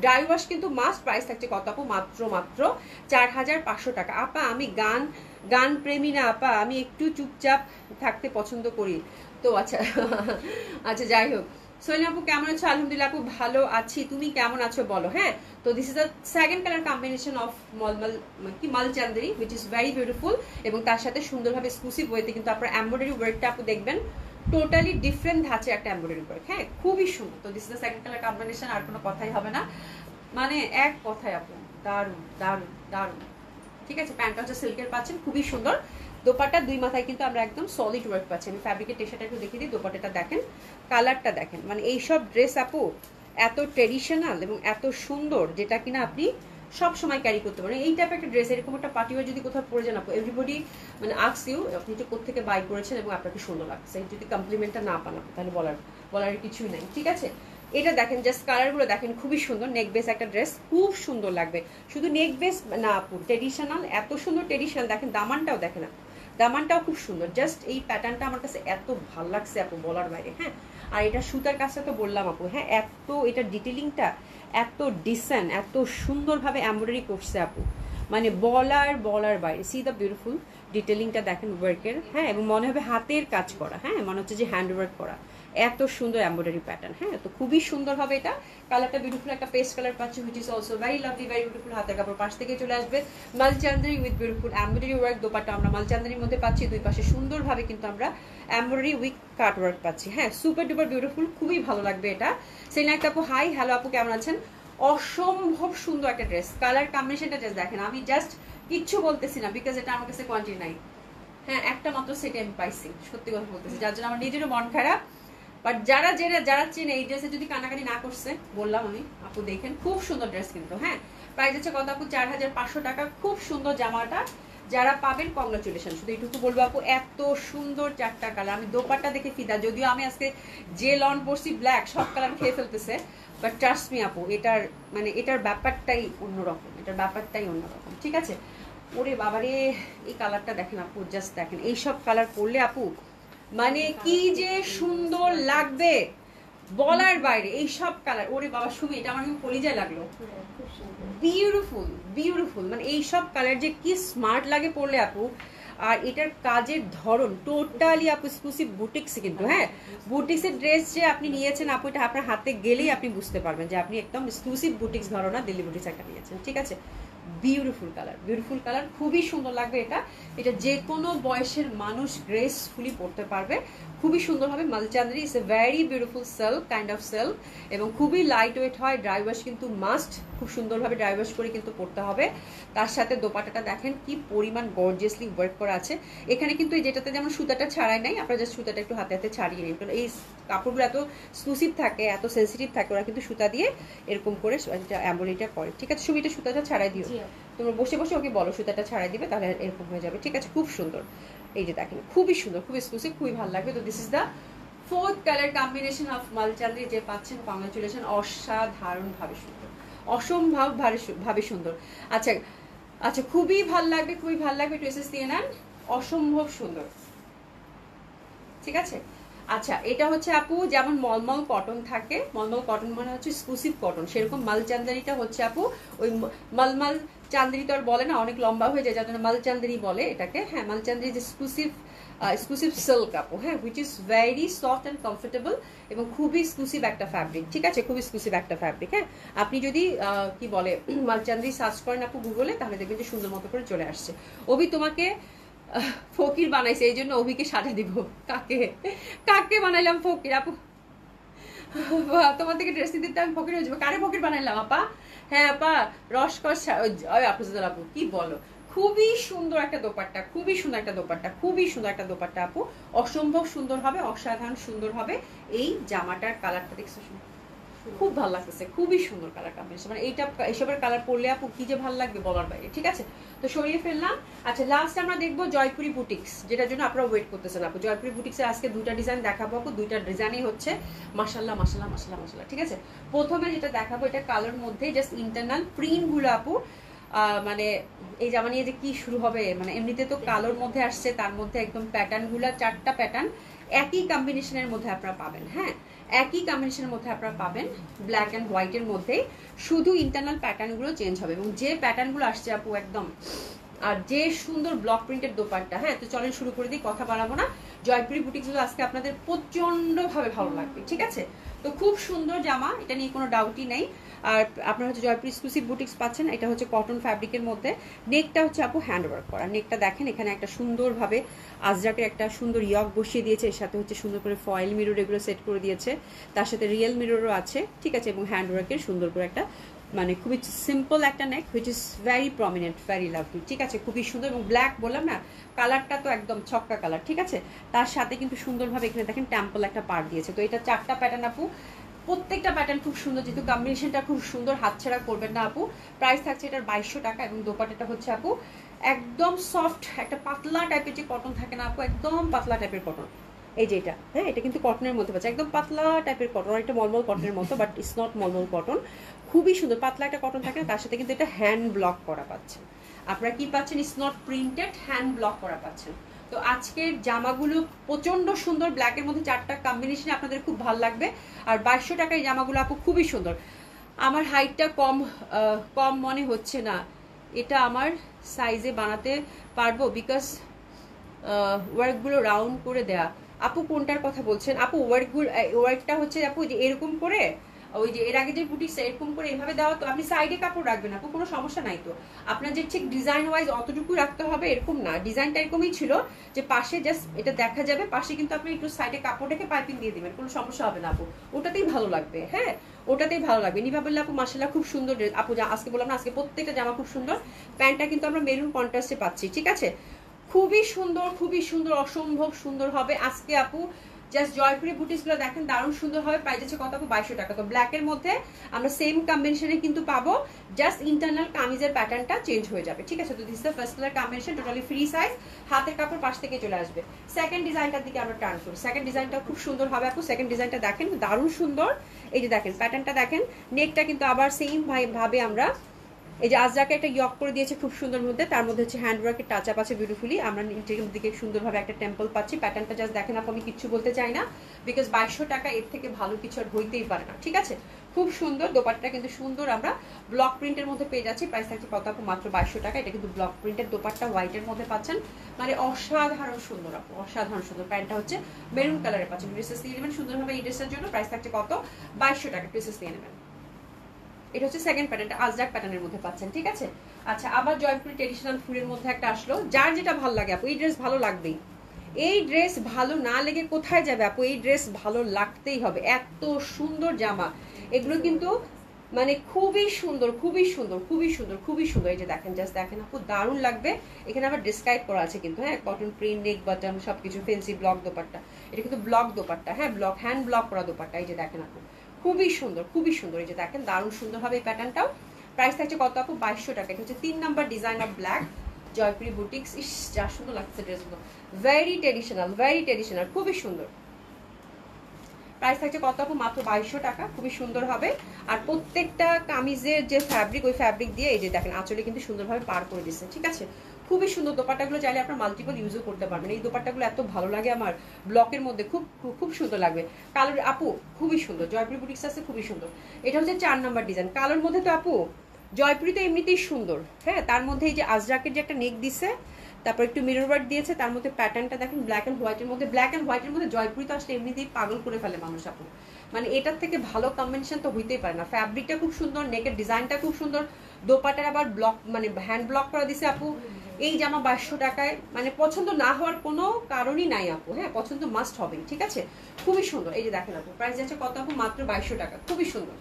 ড্রাই ওয়াশ কিন্তু মাস্ট। প্রাইস থাকছে কত আপু? মাত্র মাত্র 4500 টাকা। আপা আমি গান প্রেমী না আপা, আমি একটু চুপচাপ থাকতে পছন্দ করি। তো আচ্ছা আচ্ছা যাই হোক, সোহেল আপু কেমন আছো? আলহামদুলিল্লাহ আপু ভালো আছি, তুমি কেমন আছো বলো। হ্যাঁ তো this is the second colour combination of Mulchanderi which is very beautiful, এবং তার সাথে সুন্দরভাবে এক্সক্লুসিভ ওয়েতে কিন্তু আপনার এমব্রয়ডারি ওয়ার্কটা আপু দেখবেন, টোটালি ডিফারেন্ট ধাঁচে একটা এমব্রয়ডারি ওয়ার্ক। হ্যাঁ খুবই সুন্দর। তো this is the second colour combination, আর কোনো কথাই হবে না, মানে এক কথায় আপু দারুণ দারুণ দারুণ, ঠিক আছে। প্যান্টটা হচ্ছে সিল্কের পাচ্ছেন, খুবই সুন্দর। দোপাট্টা 2 মাথায় কিন্তু আমরা একদম সলিড ওয়ার্ক পাচ্ছি। আমি ফ্যাব্রিকের টেক্সচারটা একটু দেখিয়ে দিই, দোপাট্টাটা দেখেন, কালারটা দেখেন, মানে এইসব ড্রেস আপু এত ট্রেডিশনাল এবং এত সুন্দর, যেটা কিনা আপনি সব সময় ক্যারি করতে পারেন। এই টাইপের একটা ড্রেস, এরকম একটা পার্টি ওয়ার যদি কোথাও পরে যান আপু, এভরিবডি মানে আস্কস ইউ আপনি যে কোথেকে বাই করেছেন এবং আপনাকে সুন্দর লাগছে। যদি কমপ্লিমেন্টটা না পান আপু, তাহলে বলার কিছুই নাই, ঠিক আছে। এটা দেখেন জাস্ট কালারগুলো দেখেন, খুবই সুন্দর। নেক বেস একটা ড্রেস, খুব সুন্দর লাগবে। শুধু নেক বেস না আপু, ট্রেডিশনাল, এত সুন্দর ট্রেডিশনাল। দেখেন দামানটাও দেখেন না, দামানটাও খুব সুন্দর, জাস্ট এই প্যাটার্নটা আমার কাছে এত ভালো লাগছে আপু বলার বাইরে। হ্যাঁ, আর এটা সুতার কাজটা তো বললাম আপু, হ্যাঁ এত এটা ডিটেলিংটা এত ডিসেন্ট, এত সুন্দরভাবে এমব্রয়ডারি করছে আপু, মানে বলার বাইরে। সি দ্য বিউটিফুল ডিটেলিংটা দেখেন ওয়ার্কের, হ্যাঁ, এবং মনে হবে হাতের কাজ করা, হ্যাঁ মনে হচ্ছে যে হ্যান্ড ওয়ার্ক করা, এত সুন্দর এমব্রয়ডারি প্যাটার্ন। হ্যাঁ, তো খুবই সুন্দর হবে এটা। কালারটা বিউটিফুল একটা পেস্ট কালার পাচ্ছি, which is also very lovely, very beautiful. হাতের কাপড় পাশ থেকে চলে আসবে Mulchanderi with beautiful embroidery work. Dupatta আমরা মালচান্দারির মধ্যে পাচ্ছি, দুই পাশে সুন্দরভাবে কিন্তু আমরা এমব্রয়ডারি উইথ কাট ওয়ার্ক পাচ্ছি। হ্যাঁ, সুপার ডুপার বিউটিফুল, খুবই ভালো লাগবে এটা। সেলিনা একটা আপু হাই, হ্যালো আপু কেমন আছেন? অসম্ভব সুন্দর একটা ড্রেস, কালার কম্বিনেশনটা জাস্ট দেখেন। আমি জাস্ট কিচ্ছু বলতেছি না, বিকজ এটা আমার কাছে কোয়ান্টিটি নাই। হ্যাঁ, একটা মাত্র সেটে আমি পাইছি, সত্যি কথা বলতেছি, যার জন্য আমার নিজেরও মন খারাপ। বাট যারা চেনে এই ড্রেসে যদি কানাকানি না করছে, বললাম আমি আপু দেখেন খুব সুন্দর ড্রেস কিন্তু। হ্যাঁ, প্রাইস হচ্ছে কত আপু? 4500 টাকা। খুব সুন্দর জামাটা, যারা পাবেন কংগ্রাচুলেশন। শুধু এইটুকু বলবো আপু, এত সুন্দর চারটা কালার। আমি দোপাট্টা দেখে ফিদা, যদিও আমি আজকে যে লন পরছি ব্ল্যাক, সব কালার খেয়ে ফেলতেছে, বাট ট্রাস্ট মি আপু, এটার মানে এটার ব্যাপারটাই অন্যরকম, এটার ব্যাপারটাই অন্যরকম। ঠিক আছে, ওরে বাবারে এই কালারটা দেখেন আপু, জাস্ট দেখেন এইসব কালার পরলে আপু মানে কি যে সুন্দর লাগবে বলার বাইরে। এই সব কালার, ওরে বাবা সুমি, এটা আমার কিন্তু কলিজায় লাগলো, বিউটিফুল বিউটিফুল, মানে এই সব কালার যে কি স্মার্ট লাগে পরলে আপু। আর এটার কাজের ধরন টোটালি আপু এক্সক্লুসিভ বুটিক্স কিন্তু। হ্যাঁ, বুটিক্সের ড্রেস যে আপনি নিয়েছেন আপু, এটা আপনার হাতে গেলেই আপনি বুঝতে পারবেন যে আপনি একদম এক্সক্লুসিভ বুটিক্স ধরনা দিল্লি বুটিক্স একটা নিয়েছেন। ঠিক আছে, বিউটিফুল কালার, বিউটিফুল কালার, খুবই সুন্দর লাগবে এটা। এটা যে কোনো বয়সের মানুষ গ্রেসফুলি পরতে পারবে, খুবই সুন্দর হবে। Mulchanderi is a very beautiful silk, kind of silk, এবং খুবই লাইট ওয়েট হয়। ড্রাই ওয়াশ কিন্তু মাস্ট, খুব সুন্দরভাবে ড্রাই ওয়াশ করে কিন্তু পরতে হবে। তার সাথে দোপাট্টাটা দেখেন কি পরিমাণ গর্জিয়াসলি ওয়ার্ক করা আছে। এখানে কিন্তু এই যেটাতে যেমন সুতাটা ছাড়াই নাই, আপনারা জাস্ট সুতাটা একটু হাতে হাতে ছাড়িয়ে নিন। এই কাপড়গুলো এত এক্সক্লুসিভ থাকে, এত সেন্সিটিভ থাকে, ওরা কিন্তু সুতা দিয়ে এরকম করে এমব্রয়ডারিটা করে। ঠিক আছে, সুমিটা সুতাটা ছাড়াই দিও, তোমরা বসে বসে ওকে বলো সুতাটা ছাড়াই দিবে, তাহলে এরকম হয়ে যাবে। ঠিক আছে, খুব সুন্দর, এই যে দেখেন খুবই সুন্দর, খুব এক্সক্লুসিভ, খুবই ভালো লাগবে। তো this is the fourth colour combination of Mulchanderi যে পাচ্ছেন, কংগ্রাচুলেশন, অসাধারণ ভাবে সুন্দর, অসম্ভব ভাবে সুন্দর। আচ্ছা আচ্ছা, খুবই ভালো লাগবে, খুবই ভালো লাগবে, ড্রেসেস দিয়ে নেন, অসম্ভব সুন্দর। ঠিক আছে, আচ্ছা এটা হচ্ছে আপু যেমন মলমল কটন থাকে, মলমল কটন মানে হচ্ছে এক্সক্লুসিভ কটন, সেরকম মালচান্দারিটা হচ্ছে আপু ওই মালমাল চান্দারি তো আর বলে না, অনেক লম্বা হয়ে যায়, যার জন্য মালচান্দারি বলে এটাকে। হ্যাঁ, মালচান্দারি যে এক্সক্লুসিভ সিল্ক আপু, হ্যাঁ, which is very soft and comfortable, এবং খুবই এক্সক্লুসিভ একটা ফ্যাব্রিক। ঠিক আছে, খুবই এক্সক্লুসিভ একটা ফ্যাব্রিক। হ্যাঁ, আপনি যদি কি বলে মালচান্দারি সার্চ করেন আপু গুগলে, তাহলে দেখবেন যে সুন্দর মতো করে চলে আসছে। অভি তোমাকে ফকির বানাইছে, এই জন্য অভিকে সাজা দিব। কাকে কাকে বানাইলাম ফকির আপু? তোমার থেকে ড্রেস দিতে আমি ফকির হয়ে যাবো? কারে ফকির বানাইলাম আপা? হ্যাঁ আপা, রসকস আপু কি বলো, খুবই সুন্দর একটা দোপাট্টা, খুবই সুন্দর একটা দোপাট্টা, খুবই সুন্দর একটা দোপাট্টা আপু, অসম্ভব সুন্দর হবে, অসাধারণ সুন্দর হবে। এই জামাটার কালারটা দেখছো, খুব ভালো লাগতেছে, খুবই সুন্দর কালার কম্বিনেশন, মানে এইটা এসবের কালার পরলে আপু কি যে ভালো লাগবে বলার বাইরে। ঠিক আছে, তো সরিয়ে ফেললাম। আচ্ছা, লাস্ট আমরা দেখবো জয়পুরি বুটিক্স, যেটার জন্য আপনারা ওয়েট করতেছেন আপু। জয়পুরি বুটিক্সের আজকে দুইটা ডিজাইন দেখাবো আপু, দুইটা ডিজাইনই হচ্ছে মাশাল্লাহ মাশাল্লাহ মাশাল্লাহ মাশাল্লাহ। ঠিক আছে, প্রথমে যেটা দেখাবো এটা কালার মধ্যে জাস্ট ইন্টারনাল প্রিন্ট গুলো আপু, মানে এই জামা নিয়ে যে কি শুরু হবে, মানে এমনিতে তো কালোর মধ্যে আসছে, তার মধ্যে একদম প্যাটার্ন গুলা, চারটা প্যাটার্ন একই কম্বিনেশনের মধ্যে আপনারা পাবেন। হ্যাঁ, একই কম্বিনেশনের মধ্যে আপনারা পাবেন, ব্ল্যাক অ্যান্ড হোয়াইটের মধ্যে, শুধু ইন্টারনাল প্যাটার্নগুলো চেঞ্জ হবে। এবং যে প্যাটার্নগুলো আসছে আপু একদম, আর যে সুন্দর ব্লক প্রিন্টের দোপাট্টা। হ্যাঁ, তো চলেন শুরু করে দিই, কথা বাড়াবো না। জয়পুরি বুটিকগুলো আজকে আপনাদের প্রচন্ডভাবে ভালো লাগবে। ঠিক আছে, তো খুব সুন্দর জামা, এটা নিয়ে কোনো ডাউটই নেই। আর আপনারা হচ্ছে জয়পুরি এক্সক্লুসিভ বুটিক্স পাচ্ছেন, এটা হচ্ছে কটন ফ্যাব্রিকের মধ্যে। নেকটা হচ্ছে আপু হ্যান্ড ওয়ার্ক করা, নেকটা দেখেন, এখানে একটা সুন্দরভাবে আজরাকের একটা সুন্দর ইয়ক বসিয়ে দিয়েছে, এর সাথে হচ্ছে সুন্দর করে ফয়েল মিরর এগুলো সেট করে দিয়েছে, তার সাথে রিয়েল মিররও আছে। ঠিক আছে, এবং হ্যান্ড ওয়ার্কের সুন্দর করে একটা, মানে খুবই সিম্পল একটা neck, which is very prominent, very lovely. ঠিক আছে, খুবই সুন্দর, এবং ব্ল্যাক বললাম না, কালারটা তো একদম ছক্কা কালার। ঠিক আছে, তার সাথে কিন্তু সুন্দরভাবে এখানে দেখেন টেম্পল একটা পার্ট দিয়েছে। তো এটা চারটা প্যাটার্ন আপু, প্রত্যেকটা প্যাটার্ন খুব সুন্দর, যেহেতু কম্বিনেশনটা খুব সুন্দর, হাতছাড়া করবেন না আপু। প্রাইস থাকছে এটার 2200 টাকা, এবং দোপাট্টাটা হচ্ছে আপু একদম সফট একটা পাতলা টাইপের যে কটন থাকে না আপু, একদম পাতলা টাইপের কটন, এই যে এটা। হ্যাঁ, এটা কিন্তু কটনের মধ্যে পাচ্ছে, একদম পাতলা টাইপের কটন, একটা মলমল কটনের মতো, বাট ইটস নট মলমল কটন, খুবই সুন্দর পাতলা একটা কটন থাকে না, তার সাথে কিন্তু এটা হ্যান্ড ব্লক করা পাচ্ছেন আপনারা। কি পাচ্ছেন? It's not printed, hand block করা পাচ্ছেন। তো তো আজকের জামাগুলো প্রচন্ড সুন্দর, ব্ল্যাকের মধ্যে 4টা কম্বিনেশনে আপনাদের খুব ভালো লাগবে। আর 2200 টাকায় জামাগুলো আপু খুবই সুন্দর। আমার হাইটটা কম মনে হচ্ছে না, এটা আমার সাইজে বানাতে পারবো বিকজ ওয়ার্কগুলো রাউন্ড করে দেয়া। আপু কোনটার কথা বলছেন আপু? ওয়ার্কটা হচ্ছে আপু যে এরকম করে, ওই যে এর আগে যে বুটিক্স এরকম করে এভাবে দেওয়া, তো আপনি সাইডে কাপড় রাখবেন আপু, কোনো সমস্যা নাই তো। আপনার যে ঠিক ডিজাইন ওয়াইজ অতটুকু রাখতে হবে এরকম না, ডিজাইনটা এরকমই ছিল যে পাশে জাস্ট এটা দেখা যাবে, পাশে কিন্তু আপনি একটু সাইডে কাপড় রেখে পাইপিং দিয়ে দিবেন, কোনো সমস্যা হবে না আপু, ওটাতেই ভালো লাগবে। হ্যাঁ, ওটাতেই ভালো লাগবে। নিভা বললে আপু মাশাআল্লাহ খুব সুন্দর ড্রেস আপু, আজকে বললাম না আজকে প্রত্যেকটা জামা খুব সুন্দর। প্যান্টটা কিন্তু আমরা মেরুন কন্ট্রাস্টে পাচ্ছি, ঠিক আছে, খুবই সুন্দর, খুবই সুন্দর, অসম্ভব সুন্দর হবে আজকে আপু। জাস্ট জয়পুরি বুটিক্সগুলো দেখেন, দারুণ সুন্দর হবে। প্রাইস আছে কত আপু? 2200 টাকা। তো ব্ল্যাকের মধ্যে আমরা সেম কম্বিনেশনে কিন্তু পাবো, জাস্ট ইন্টারনাল কামিজের প্যাটার্নটা চেঞ্জ হয়ে যাবে, ঠিক আছে। তো this the first colour combination, totally free size, হাতের কাপড় পাশ থেকে চলে আসবে। সেকেন্ড ডিজাইনটার দিকে আমরা টার্ন করি। সেকেন্ড ডিজাইনটা খুব সুন্দর হবে আপু। সেকেন্ড ডিজাইনটা দেখেন, দারুণ সুন্দর। এই যে দেখেন প্যাটার্নটা দেখেন, নেকটা কিন্তু আবার সেম ভাবে আমরা এই যে আজরাকে একটা ইয়ক করে দিয়েছে খুব সুন্দর মধ্যে, তার মধ্যে হচ্ছে হ্যান্ডওয়ার্কের টাচ আপ আছে বিউটিফুলি। আমরা নিচের দিকে সুন্দরভাবে একটা টেম্পল পাচ্ছি। প্যাটার্নটা জাস্ট দেখেন আপু, আমি কিচ্ছু বলতে চাই না বিকজ 2200 টাকা এর থেকে ভালো কিছু আর হইতেই পারে না, ঠিক আছে। খুব সুন্দর দোপাট্টা কিন্তু সুন্দর, আমরা ব্লক প্রিন্টের মধ্যে পেয়ে যাচ্ছি। প্রাইস থাকছে কত আপু? মাত্র 2200 টাকা। এটা কিন্তু ব্লক প্রিন্টের দোপাট্টা, হোয়াইটের মধ্যে পাচ্ছেন, মানে অসাধারণ সুন্দর আপু, অসাধারণ সুন্দর। প্যান্টটা হচ্ছে মেরুন কালারে পাচ্ছেন। ড্রেসেস নিয়ে নেবেন সুন্দরভাবে, এই ড্রেসের জন্য প্রাইস থাকছে কত? 2200 টাকা। ড্রেসেস নিয়ে নেবেন। এটা হচ্ছে সেকেন্ড প্যাটার্নটা, আজরাক প্যাটার্নের মধ্যে পাচ্ছেন, ঠিক আছে। আচ্ছা, আবার জয়পুরি ট্রেডিশনাল ফুলের মধ্যে একটা আসলো, যার যেটা ভালো লাগে আপু, এই ড্রেস ভালো লাগবেই। এই ড্রেস ভালো না লেগে কোথায় যাবে আপু? এই ড্রেস ভালো লাগতেই হবে, এত সুন্দর জামা এগুলো কিন্তু, মানে খুবই সুন্দর, খুবই সুন্দর, খুবই সুন্দর, খুবই সুন্দর। এই যে দেখেন, জাস্ট দেখেন আপু, দারুণ লাগবে। এখানে আবার ডিসক্রাইব করা আছে কিন্তু, হ্যাঁ, কটন প্রিন্ট, নেক বাটন সবকিছু, ফেন্সি ব্লক দোপাট্টা। এটা কিন্তু ব্লক দোপাট্টা, হ্যাঁ, ব্লক হ্যান্ড ব্লক করা দোপাট্টা। এই যে দেখেন আপু, খুবই সুন্দর, খুবই সুন্দর। এই যে দেখেন, দারুণ সুন্দর হবে এই প্যাটার্নটাও। প্রাইস থাকছে কত আপু? 2200 টাকা। এটা হচ্ছে 3 number design of black, Jaipuri boutiques. ইস, যা সুন্দর লাগছে ড্রেসগুলো, ভেরি ট্রেডিশনাল, ভেরি ট্রেডিশনাল, খুবই সুন্দর। প্রাইস থাকছে কত আপু? মাত্র 2200 টাকা। খুবই সুন্দর হবে। আর প্রত্যেকটা কামিজের যে ফ্যাব্রিক, ওই ফ্যাব্রিক দিয়ে এই যে দেখেন আঁচলে কিন্তু সুন্দরভাবে পার করে দিচ্ছে, ঠিক আছে। খুবই সুন্দর দোপাট্টাগুলো, চাইলে আপনার মাল্টিপল ইউজও করতে পারবেন। এই দোপাট্টাগুলো এত ভালো লাগে আমার, ব্লকের মধ্যে খুব খুব সুন্দর লাগবে। কালোর আপু খুবই সুন্দর, জয়পুরি বুটিক্স আছে, খুবই সুন্দর। এটা হচ্ছে 4 নাম্বার ডিজাইন। কালোর মধ্যে তো আপু জয়পুরি তো এমনিতেই সুন্দর, হ্যাঁ, তার মধ্যে এই যে আজরাকের যে একটা নেক দিছে, তারপর একটু মিরর ওয়ার্ক দিয়েছে, তার মধ্যে প্যাটার্নটা দেখেন ব্ল্যাক অ্যান্ড হোয়াইটের মধ্যে। ব্ল্যাক অ্যান্ড হোয়াইটের মধ্যে জয়পুরি তো আসলে এমনিতেই পাগল করে ফেলে মানুষ আপু, মানে এটার থেকে ভালো কম্বিনেশন তো হইতেই পারে না। ফ্যাব্রিকটা খুব সুন্দর, নেকের ডিজাইনটা খুব সুন্দর, দোপাটার আবার ব্লক, মানে হ্যান্ড ব্লক করা দিছে আপু। এই জামা 2200 টাকায় মানে পছন্দ না হওয়ার কোনো কারণই নাই আপু, হ্যাঁ, পছন্দ মাস্ট হবেই, ঠিক আছে। খুবই সুন্দর। এই যে দেখেন আপু, প্রাইস যাচ্ছে কত আপু? মাত্র 2200 টাকা। খুবই সুন্দর,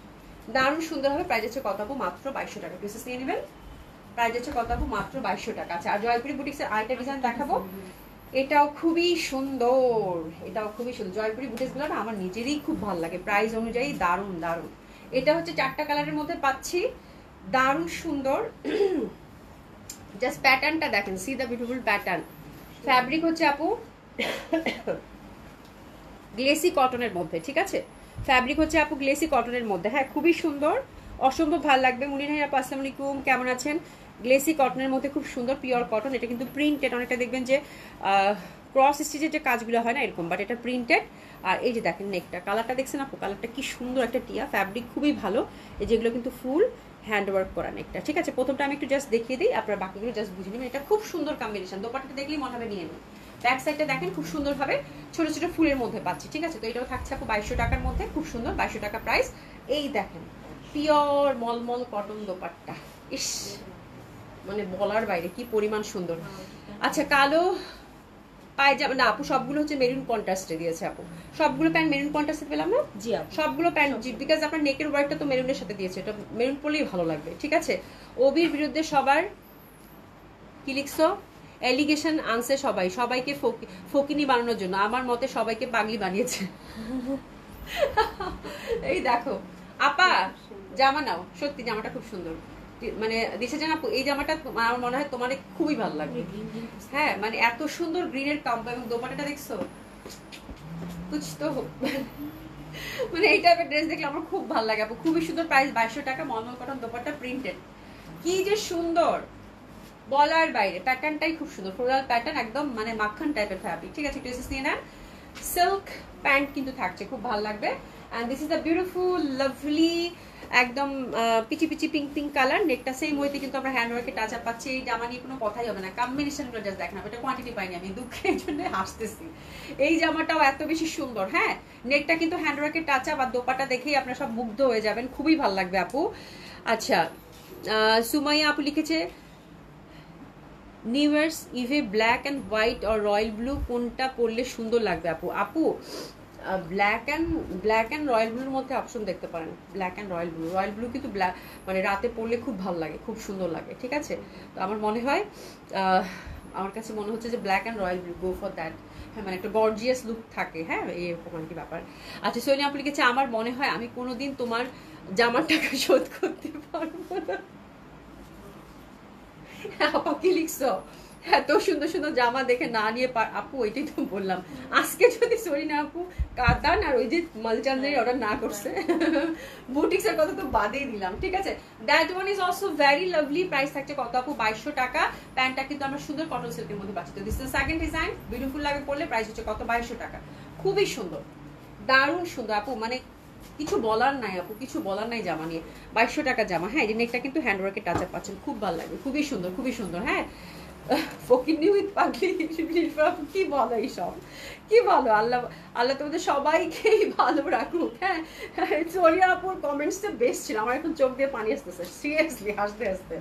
দারুণ সুন্দর হবে। প্রাইস যাচ্ছে কত আপু? মাত্র 2200 টাকা। ড্রেসেস নিয়ে নেবেন। প্রাইস হচ্ছে কত আপু? মাত্র 2200 টাকা। আচ্ছা, আর জয়পুরি বুটিক্সের আরেকটা ডিজাইন দেখাবো, এটাও খুবই সুন্দর, এটাও খুবই সুন্দর। জয়পুরি বুটিক্সগুলো না আমার নিজেরই খুব ভালো লাগে, প্রাইস অনুযায়ী দারুণ দারুণ। এটা হচ্ছে 4টা কালারের মধ্যে পাচ্ছি, দারুণ সুন্দর। জাস্ট প্যাটার্নটা দেখেন, C the beautiful pattern. Fabric হচ্ছে আপু গ্লেসি কটনের মধ্যে, ঠিক আছে। ফ্যাব্রিক হচ্ছে আপু গ্লেসি কটনের মধ্যে, হ্যাঁ, খুবই সুন্দর, অসম্ভব ভালো লাগবে। মুনির ভাই আপু আসসালামু আলাইকুম, কেমন আছেন? গ্লেসি কটনের মধ্যে খুব সুন্দর, পিওর কটন। এটা কিন্তু প্রিন্টেড, অনেকটা দেখবেন যে ক্রস স্টিচের যে কাজগুলো হয় না এরকম, বাট এটা প্রিন্টেড। আর এই যে দেখেন নেকটা, কালারটা দেখছেন আপু, কালারটা কি সুন্দর একটা টিয়া। ফ্যাব্রিক খুবই ভালো, এই যেগুলো কিন্তু ফুল হ্যান্ডওয়ার্ক করা নেকটা, ঠিক আছে। প্রথমটা আমি একটু জাস্ট দেখিয়ে দিই, আপনার বাকিগুলো জাস্ট বুঝে নেবেন। এটা খুব সুন্দর কম্বিনেশন, দোপাট্টাটা দেখলেই মনে হবে নিয়ে নিন। ব্যাক সাইডটা দেখেন খুব সুন্দরভাবে ছোট ছোট ফুলের মধ্যে পাচ্ছি, ঠিক আছে। তো এটাও থাকছে আপু 2200 টাকার মধ্যে, খুব সুন্দর, 2200 টাকা প্রাইস। এই দেখেন পিওর মলমল কটন দোপাট্টা, ইস, মানে বলার বাইরে কি পরিমাণ সুন্দর। আচ্ছা, কালো পায়জামা না আপু, সবগুলো হচ্ছে মেরুন কন্ট্রাস্টে দিয়েছে আপু, সবগুলো প্যান্ট মেরুন কন্ট্রাস্টে পেলাম না? জি আপু, সবগুলো প্যান্ট, বিকজ আপনার নেকের ওয়ার্কটা তো মেরুনের সাথে দিয়েছে, এটা মেরুন পরলেই ভালো লাগবে, ঠিক আছে। ওবির বিরুদ্ধে সবার কি লিখছো? এলিগেশন আনছে সবাই, সবাইকে ফকিনি বানানোর জন্য। আমার মতে সবাইকে পাগলি বানিয়েছে। এই দেখো আপা, জামা নাও, সত্যি জামাটা খুব সুন্দর, মানে দিশা জান আপু, এই জামাটা আমার মনে হয় তোমার খুবই ভালো লাগবে, হ্যাঁ, মানে এত সুন্দর গ্রিনের কাম্পো, এবং দোপাট্টাটা দেখছো, কুছ তো মানে এই টাইপের ড্রেস দেখলে আমার খুব ভালো লাগে আপু, খুবই সুন্দর। প্রাইস 2200 টাকা, মলমল কটন দোপাট্টা, প্রিন্টেড, কি যে সুন্দর। বলার বাইরে, প্যাটার্নটাই খুব সুন্দর, ফ্লোরাল প্যাটার্ন, একদম মানে মাখন টাইপের ফ্যাব্রিক, ঠিক আছে। একটু নিয়ে নেন। সিল্ক প্যান্ট কিন্তু থাকছে, খুব ভালো লাগবে। And this is the beautiful lovely একদম peachy peachy pink pink colour. নেকটা সেম ওয়েতে কিন্তু আমরা হ্যান্ড ওয়ার্কে টাচ আপ পাচ্ছি। এই জামা নিয়ে কোনো কথাই হবে না, কম্বিনেশনগুলো জাস্ট দেখেন। এটা কোয়ান্টিটি পাইনি আমি, দুঃখের জন্য হাসতেছি। এই জামাটাও এত বেশি সুন্দর, হ্যাঁ। নেকটা কিন্তু হ্যান্ড ওয়ার্কে টাচ আপ, আর দোপাটা দেখেই আপনারা সব মুগ্ধ হয়ে যাবেন, খুবই ভালো লাগবে আপু। আচ্ছা, সুমাইয়া আপু লিখেছে নিউ ইয়ার্স ইভে ব্ল্যাক অ্যান্ড হোয়াইট আর রয়্যাল ব্লু কোনটা পরলে সুন্দর লাগবে আপু? আপু ব্ল্যাক অ্যান্ড রয়্যাল ব্লুর মধ্যে অপশন দেখতে পারেন, ব্ল্যাক অ্যান্ড রয়্যাল ব্লু কিন্তু ব্ল্যাক মানে রাতে পরলে খুব ভালো লাগে, খুব সুন্দর লাগে, ঠিক আছে। তো আমার মনে হয় আমার কাছে মনে হচ্ছে যে black and royal blue, go for that. হ্যাঁ, মানে একটা গর্জিয়াস লুক থাকে, হ্যাঁ, এরকম আর কি ব্যাপার। আচ্ছা, সোনিয়া আপু লিখেছে আমার মনে হয় আমি কোনোদিন তোমার জামার টাকা শোধ করতে পারবো না। আপা কি লিখছো? এত সুন্দর সুন্দর জামা দেখে না নিয়ে আপু, ওইটাই তো বললাম। আজকে যদি সরিনা আপু কাতান আর ওই যে মালচান্দের অর্ডার না করছে, বুটিক্স এর কথা তো বাদেই দিলাম, ঠিক আছে। That one is also very lovely. Price থাকছে কত আপু? 2200 টাকা। প্যান্টটা কিন্তু আমরা সুন্দর কটন সিল্কের মধ্যে পাচ্ছি। তো this is second design, beautiful লাগে পড়লে। প্রাইস হচ্ছে কত? 2200 টাকা। খুবই সুন্দর, দারুণ সুন্দর আপু, মানে কিছু বলার নাই আপু, কিছু বলার নাই জামা নিয়ে। 2200 টাকা জামা, হ্যাঁ। এই নেকটা কিন্তু হ্যান্ড ওয়ার্কে টাচ আপ পাচ্ছেন, খুব ভালো লাগবে, খুবই সুন্দর, খুবই সুন্দর, হ্যাঁ। ফকিনি উইথ পাগলি, কি বলো এইসব, কি বলো? আল্লাহ আল্লাহ তোমাদের সবাইকেই ভালো রাখুক, হ্যাঁ। সোনিয়া আপুর কমেন্টসটা বেস্ট ছিল, আমার এখন চোখ দিয়ে পানি আসতেছে, সিরিয়াসলি হাসতে হাসতে।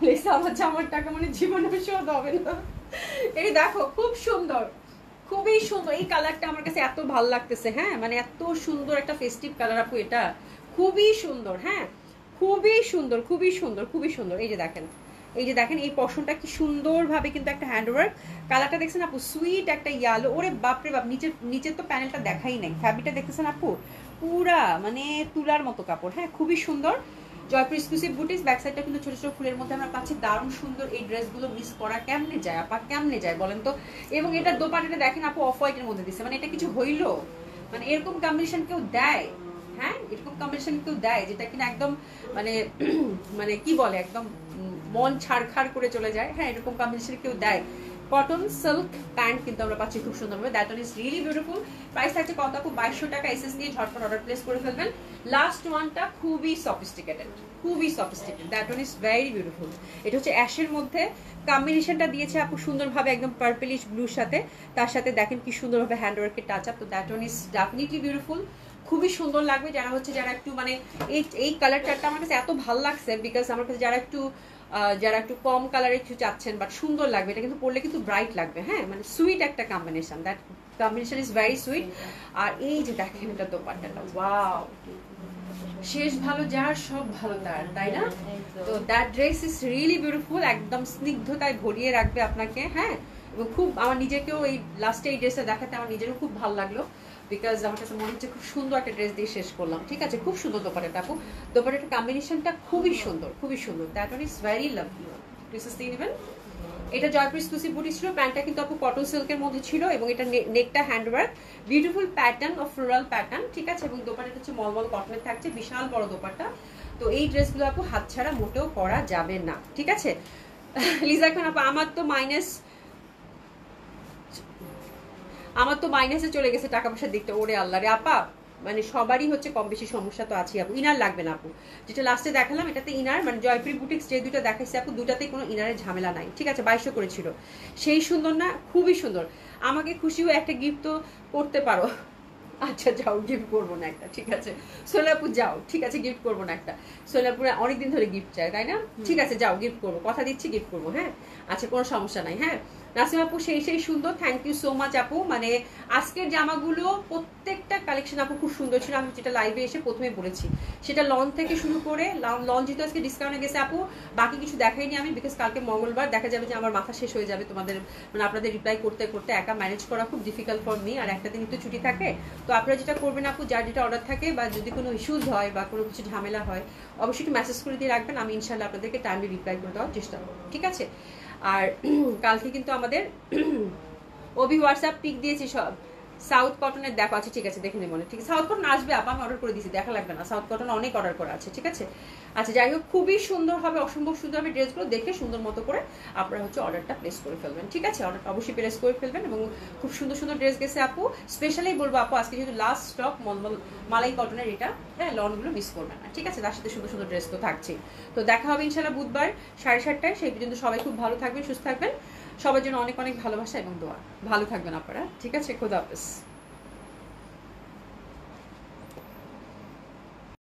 লিসা আমার জামার টাকা মানে জীবনে শোধ হবে না। এই দেখো, খুব সুন্দর, খুবই সুন্দর। এই কালারটা আমার কাছে এত ভালো লাগতেছে, হ্যাঁ, মানে এত সুন্দর একটা ফেস্টিভ কালার আপু, এটা খুবই সুন্দর, হ্যাঁ, খুবই সুন্দর, খুবই সুন্দর, খুবই সুন্দর। এই যে দেখেন, এই যে দেখেন এই পশনটা কি সুন্দরভাবে কিন্তু একটা হ্যান্ডওয়ার্ক। কালারটা দেখছেন আপু, সুইট একটা ইয়েলো। ওরে বাপরে বাপ, নিচের তো প্যানেলটা দেখাই নাই, ফ্যাব্রিকটা দেখতেছেন আপু, পুরা মানে তুলার মতো কাপড়, হ্যাঁ, খুবই সুন্দর। জয়পুর এক্সক্লুসিভ বুটিক্স, ব্যাক সাইডটা কিন্তু ছোট ছোট ফুলের মধ্যে আমরা পাচ্ছি, দারুণ সুন্দর। এই ড্রেসগুলো মিস করা কেমনে যায় আপা, কেমনে যায় বলেন তো? এবং এটা দোপাটাটা দেখেন আপু, অফ হোয়াইটের মধ্যে দিচ্ছে, মানে এটা কিছু হইলো? মানে এরকম কম্বিনেশন কেউ দেয়? হ্যাঁ, এরকম কম্বিনেশন কেউ দেয় যেটা কিনা একদম মানে মানে কি বলে, একদম মন ছাড়খাড় করে চলে যায়, হ্যাঁ, এরকম কম্বিনেশন কেউ দেয়? কটন সিল্ক প্যান্ট কিন্তু আমরা পাচ্ছি খুব সুন্দরভাবে। That one is really beautiful. Price থাকছে কত আপু? 2200 টাকা। এসএস নিয়ে ঝটপট অর্ডার প্লেস করে ফেলবেন। লাস্ট ওয়ানটা খুবই সফিস্টিকেটেড, খুবই sophisticated. That one is very beautiful. এটা হচ্ছে অ্যাশের মধ্যে, কম্বিনেশনটা দিয়েছে আপু সুন্দরভাবে একদম পার্পলিশ ব্লুর সাথে, তার সাথে দেখেন কি সুন্দরভাবে হ্যান্ড ওয়ার্কের টাচ আপ। তো that one is definitely beautiful, খুবই সুন্দর লাগবে। যারা একটু মানে এই কালার চারটা আমার কাছে এত ভালো লাগছে, বিকজ আমার কাছে যারা একটু কম কালারে কিছু চাচ্ছেন বাট সুন্দর লাগবে, এটা কিন্তু পরলে কিন্তু ব্রাইট লাগবে, হ্যাঁ, মানে সুইট একটা combination. That combination is very sweet. আর এই যে দেখেন এটা দোপাট্টাটা, ওয়াও, শেষ ভালো যার সব ভালো তার, তাই না? তো that dress is really beautiful, একদম স্নিগ্ধতায় ভরিয়ে রাখবে আপনাকে, হ্যাঁ। এবং খুব আমার নিজেকেও এই লাস্টে এই ড্রেসটা দেখাতে আমার নিজেরও খুব ভালো লাগলো, বিকজ আমার কাছে মনে হচ্ছে খুব সুন্দর একটা ড্রেস দিয়ে শেষ করলাম, ঠিক আছে। খুব সুন্দর দোপাট্টাটা আপু, দোপাট্টার কম্বিনেশনটা খুবই সুন্দর, খুবই সুন্দর। That one is very lovely. Dresses দিয়ে নেবেন। এটা জয়পুর এক্সক্লুসিভ বুটিক ছিল। প্যান্টটা কিন্তু আপু কটন সিল্কের মধ্যে ছিল, এবং এটা নেকটা hand work, beautiful pattern of floral pattern, ঠিক আছে। এবং দোপাট্টাটা হচ্ছে মলমল কটনের থাকছে, বিশাল বড় দোপাট্টা। তো এই ড্রেসগুলো আপু হাতছাড়া মোটেও করা যাবে না, ঠিক আছে। লিজা খান আপু, আমার তো মাইনাসে চলে গেছে টাকা পয়সার দিকটা, ওরে আল্লাহ রে আপা, মানে সবারই হচ্ছে কম বেশি সমস্যা তো আছে আপু। ইনার লাগবে না আপু, যেটা লাস্টে দেখালাম এটাতে ইনার, মানে জয়পুরি বুটিক্স যে দুটো দেখাইছে আপু, দুটাতেই কোনো ইনারের ঝামেলা নাই, ঠিক আছে। 2200 করেছিল, সেই সুন্দর না, খুবই সুন্দর। আমাকে খুশিও একটা গিফট তো করতে পারো। আচ্ছা যাও, গিফট করবো না একটা, ঠিক আছে। সোলাপুর যাও, ঠিক আছে, গিফট করবো না একটা। সোলাপুরে অনেকদিন ধরে গিফট চাই, তাই না? ঠিক আছে, যাও, গিফট করবো, কথা দিচ্ছি গিফট করবো, হ্যাঁ। আচ্ছা, কোনো সমস্যা নাই, হ্যাঁ। নাসিম আপু, সেই সুন্দর, থ্যাংক ইউ সো মাচ আপু। মানে আজকের জামাগুলো প্রত্যেকটা কালেকশন আপু খুব সুন্দর ছিল। আমি যেটা লাইভে এসে প্রথমে বলেছি, সেটা লঞ্চ থেকে শুরু করে, লঞ্চ যেহেতু আজকে ডিসকাউন্টে গেছে আপু, বাকি কিছু দেখাইনি আমি, বিকজ কালকে মঙ্গলবার, দেখা যাবে যে আমার মাথা শেষ হয়ে যাবে তোমাদের মানে আপনাদের রিপ্লাই করতে করতে, একা ম্যানেজ করা খুব ডিফিকাল্ট ফর মি। আর একটা দিন একটু ছুটি থাকে, তো আপনারা যেটা করবেন আপু, যার যেটা অর্ডার থাকে বা যদি কোনো ইস্যুজ হয় বা কোনো কিছু ঝামেলা হয়, অবশ্যই একটু মেসেজ করে দিয়ে রাখবেন, আমি ইনশাল্লাহ আপনাদেরকে টাইমলি রিপ্লাই করে দেওয়ার চেষ্টা করবো, ঠিক আছে। আর কালকে কিন্তু আমাদের অভি হোয়াটসঅ্যাপ পিক দিয়েছি সব, সাউথ কটনের দেখো, আচ্ছা ঠিক আছে দেখে নেবো, ঠিক আছে সাউথ কটন আসবে আপা, আমি অর্ডার করে দিছি, দেখা লাগবে না, সাউথ কটন অনেক অর্ডার করা আছে, ঠিক আছে। আচ্ছা যাই হোক, খুবই সুন্দর হবে, অসম্ভব সুন্দর হবে, ড্রেসগুলো দেখে সুন্দর মতো করে আপনারা হচ্ছে অর্ডারটা প্লেস করে ফেলবেন, ঠিক আছে, অর্ডারটা অবশ্যই প্লেস করে ফেলবেন। এবং খুব সুন্দর সুন্দর ড্রেস গেছে আপু, স্পেশালি বলবো আপু আজকে যেহেতু লাস্ট স্টক মলমল মালাই কটনের এটা, হ্যাঁ লনগুলো মিস করবেন না, ঠিক আছে, তার সাথে সুন্দর সুন্দর ড্রেস তো থাকছেই। তো দেখা হবে ইনশাল্লাহ বুধবার 7:30টায়, সেই পর্যন্ত সবাই খুব ভালো থাকবেন, সুস্থ থাকবেন, সবার জন্য অনেক অনেক ভালোবাসা এবং দোয়া, ভালো থাকবেন আপনারা, ঠিক আছে, খোদা হাফেজ।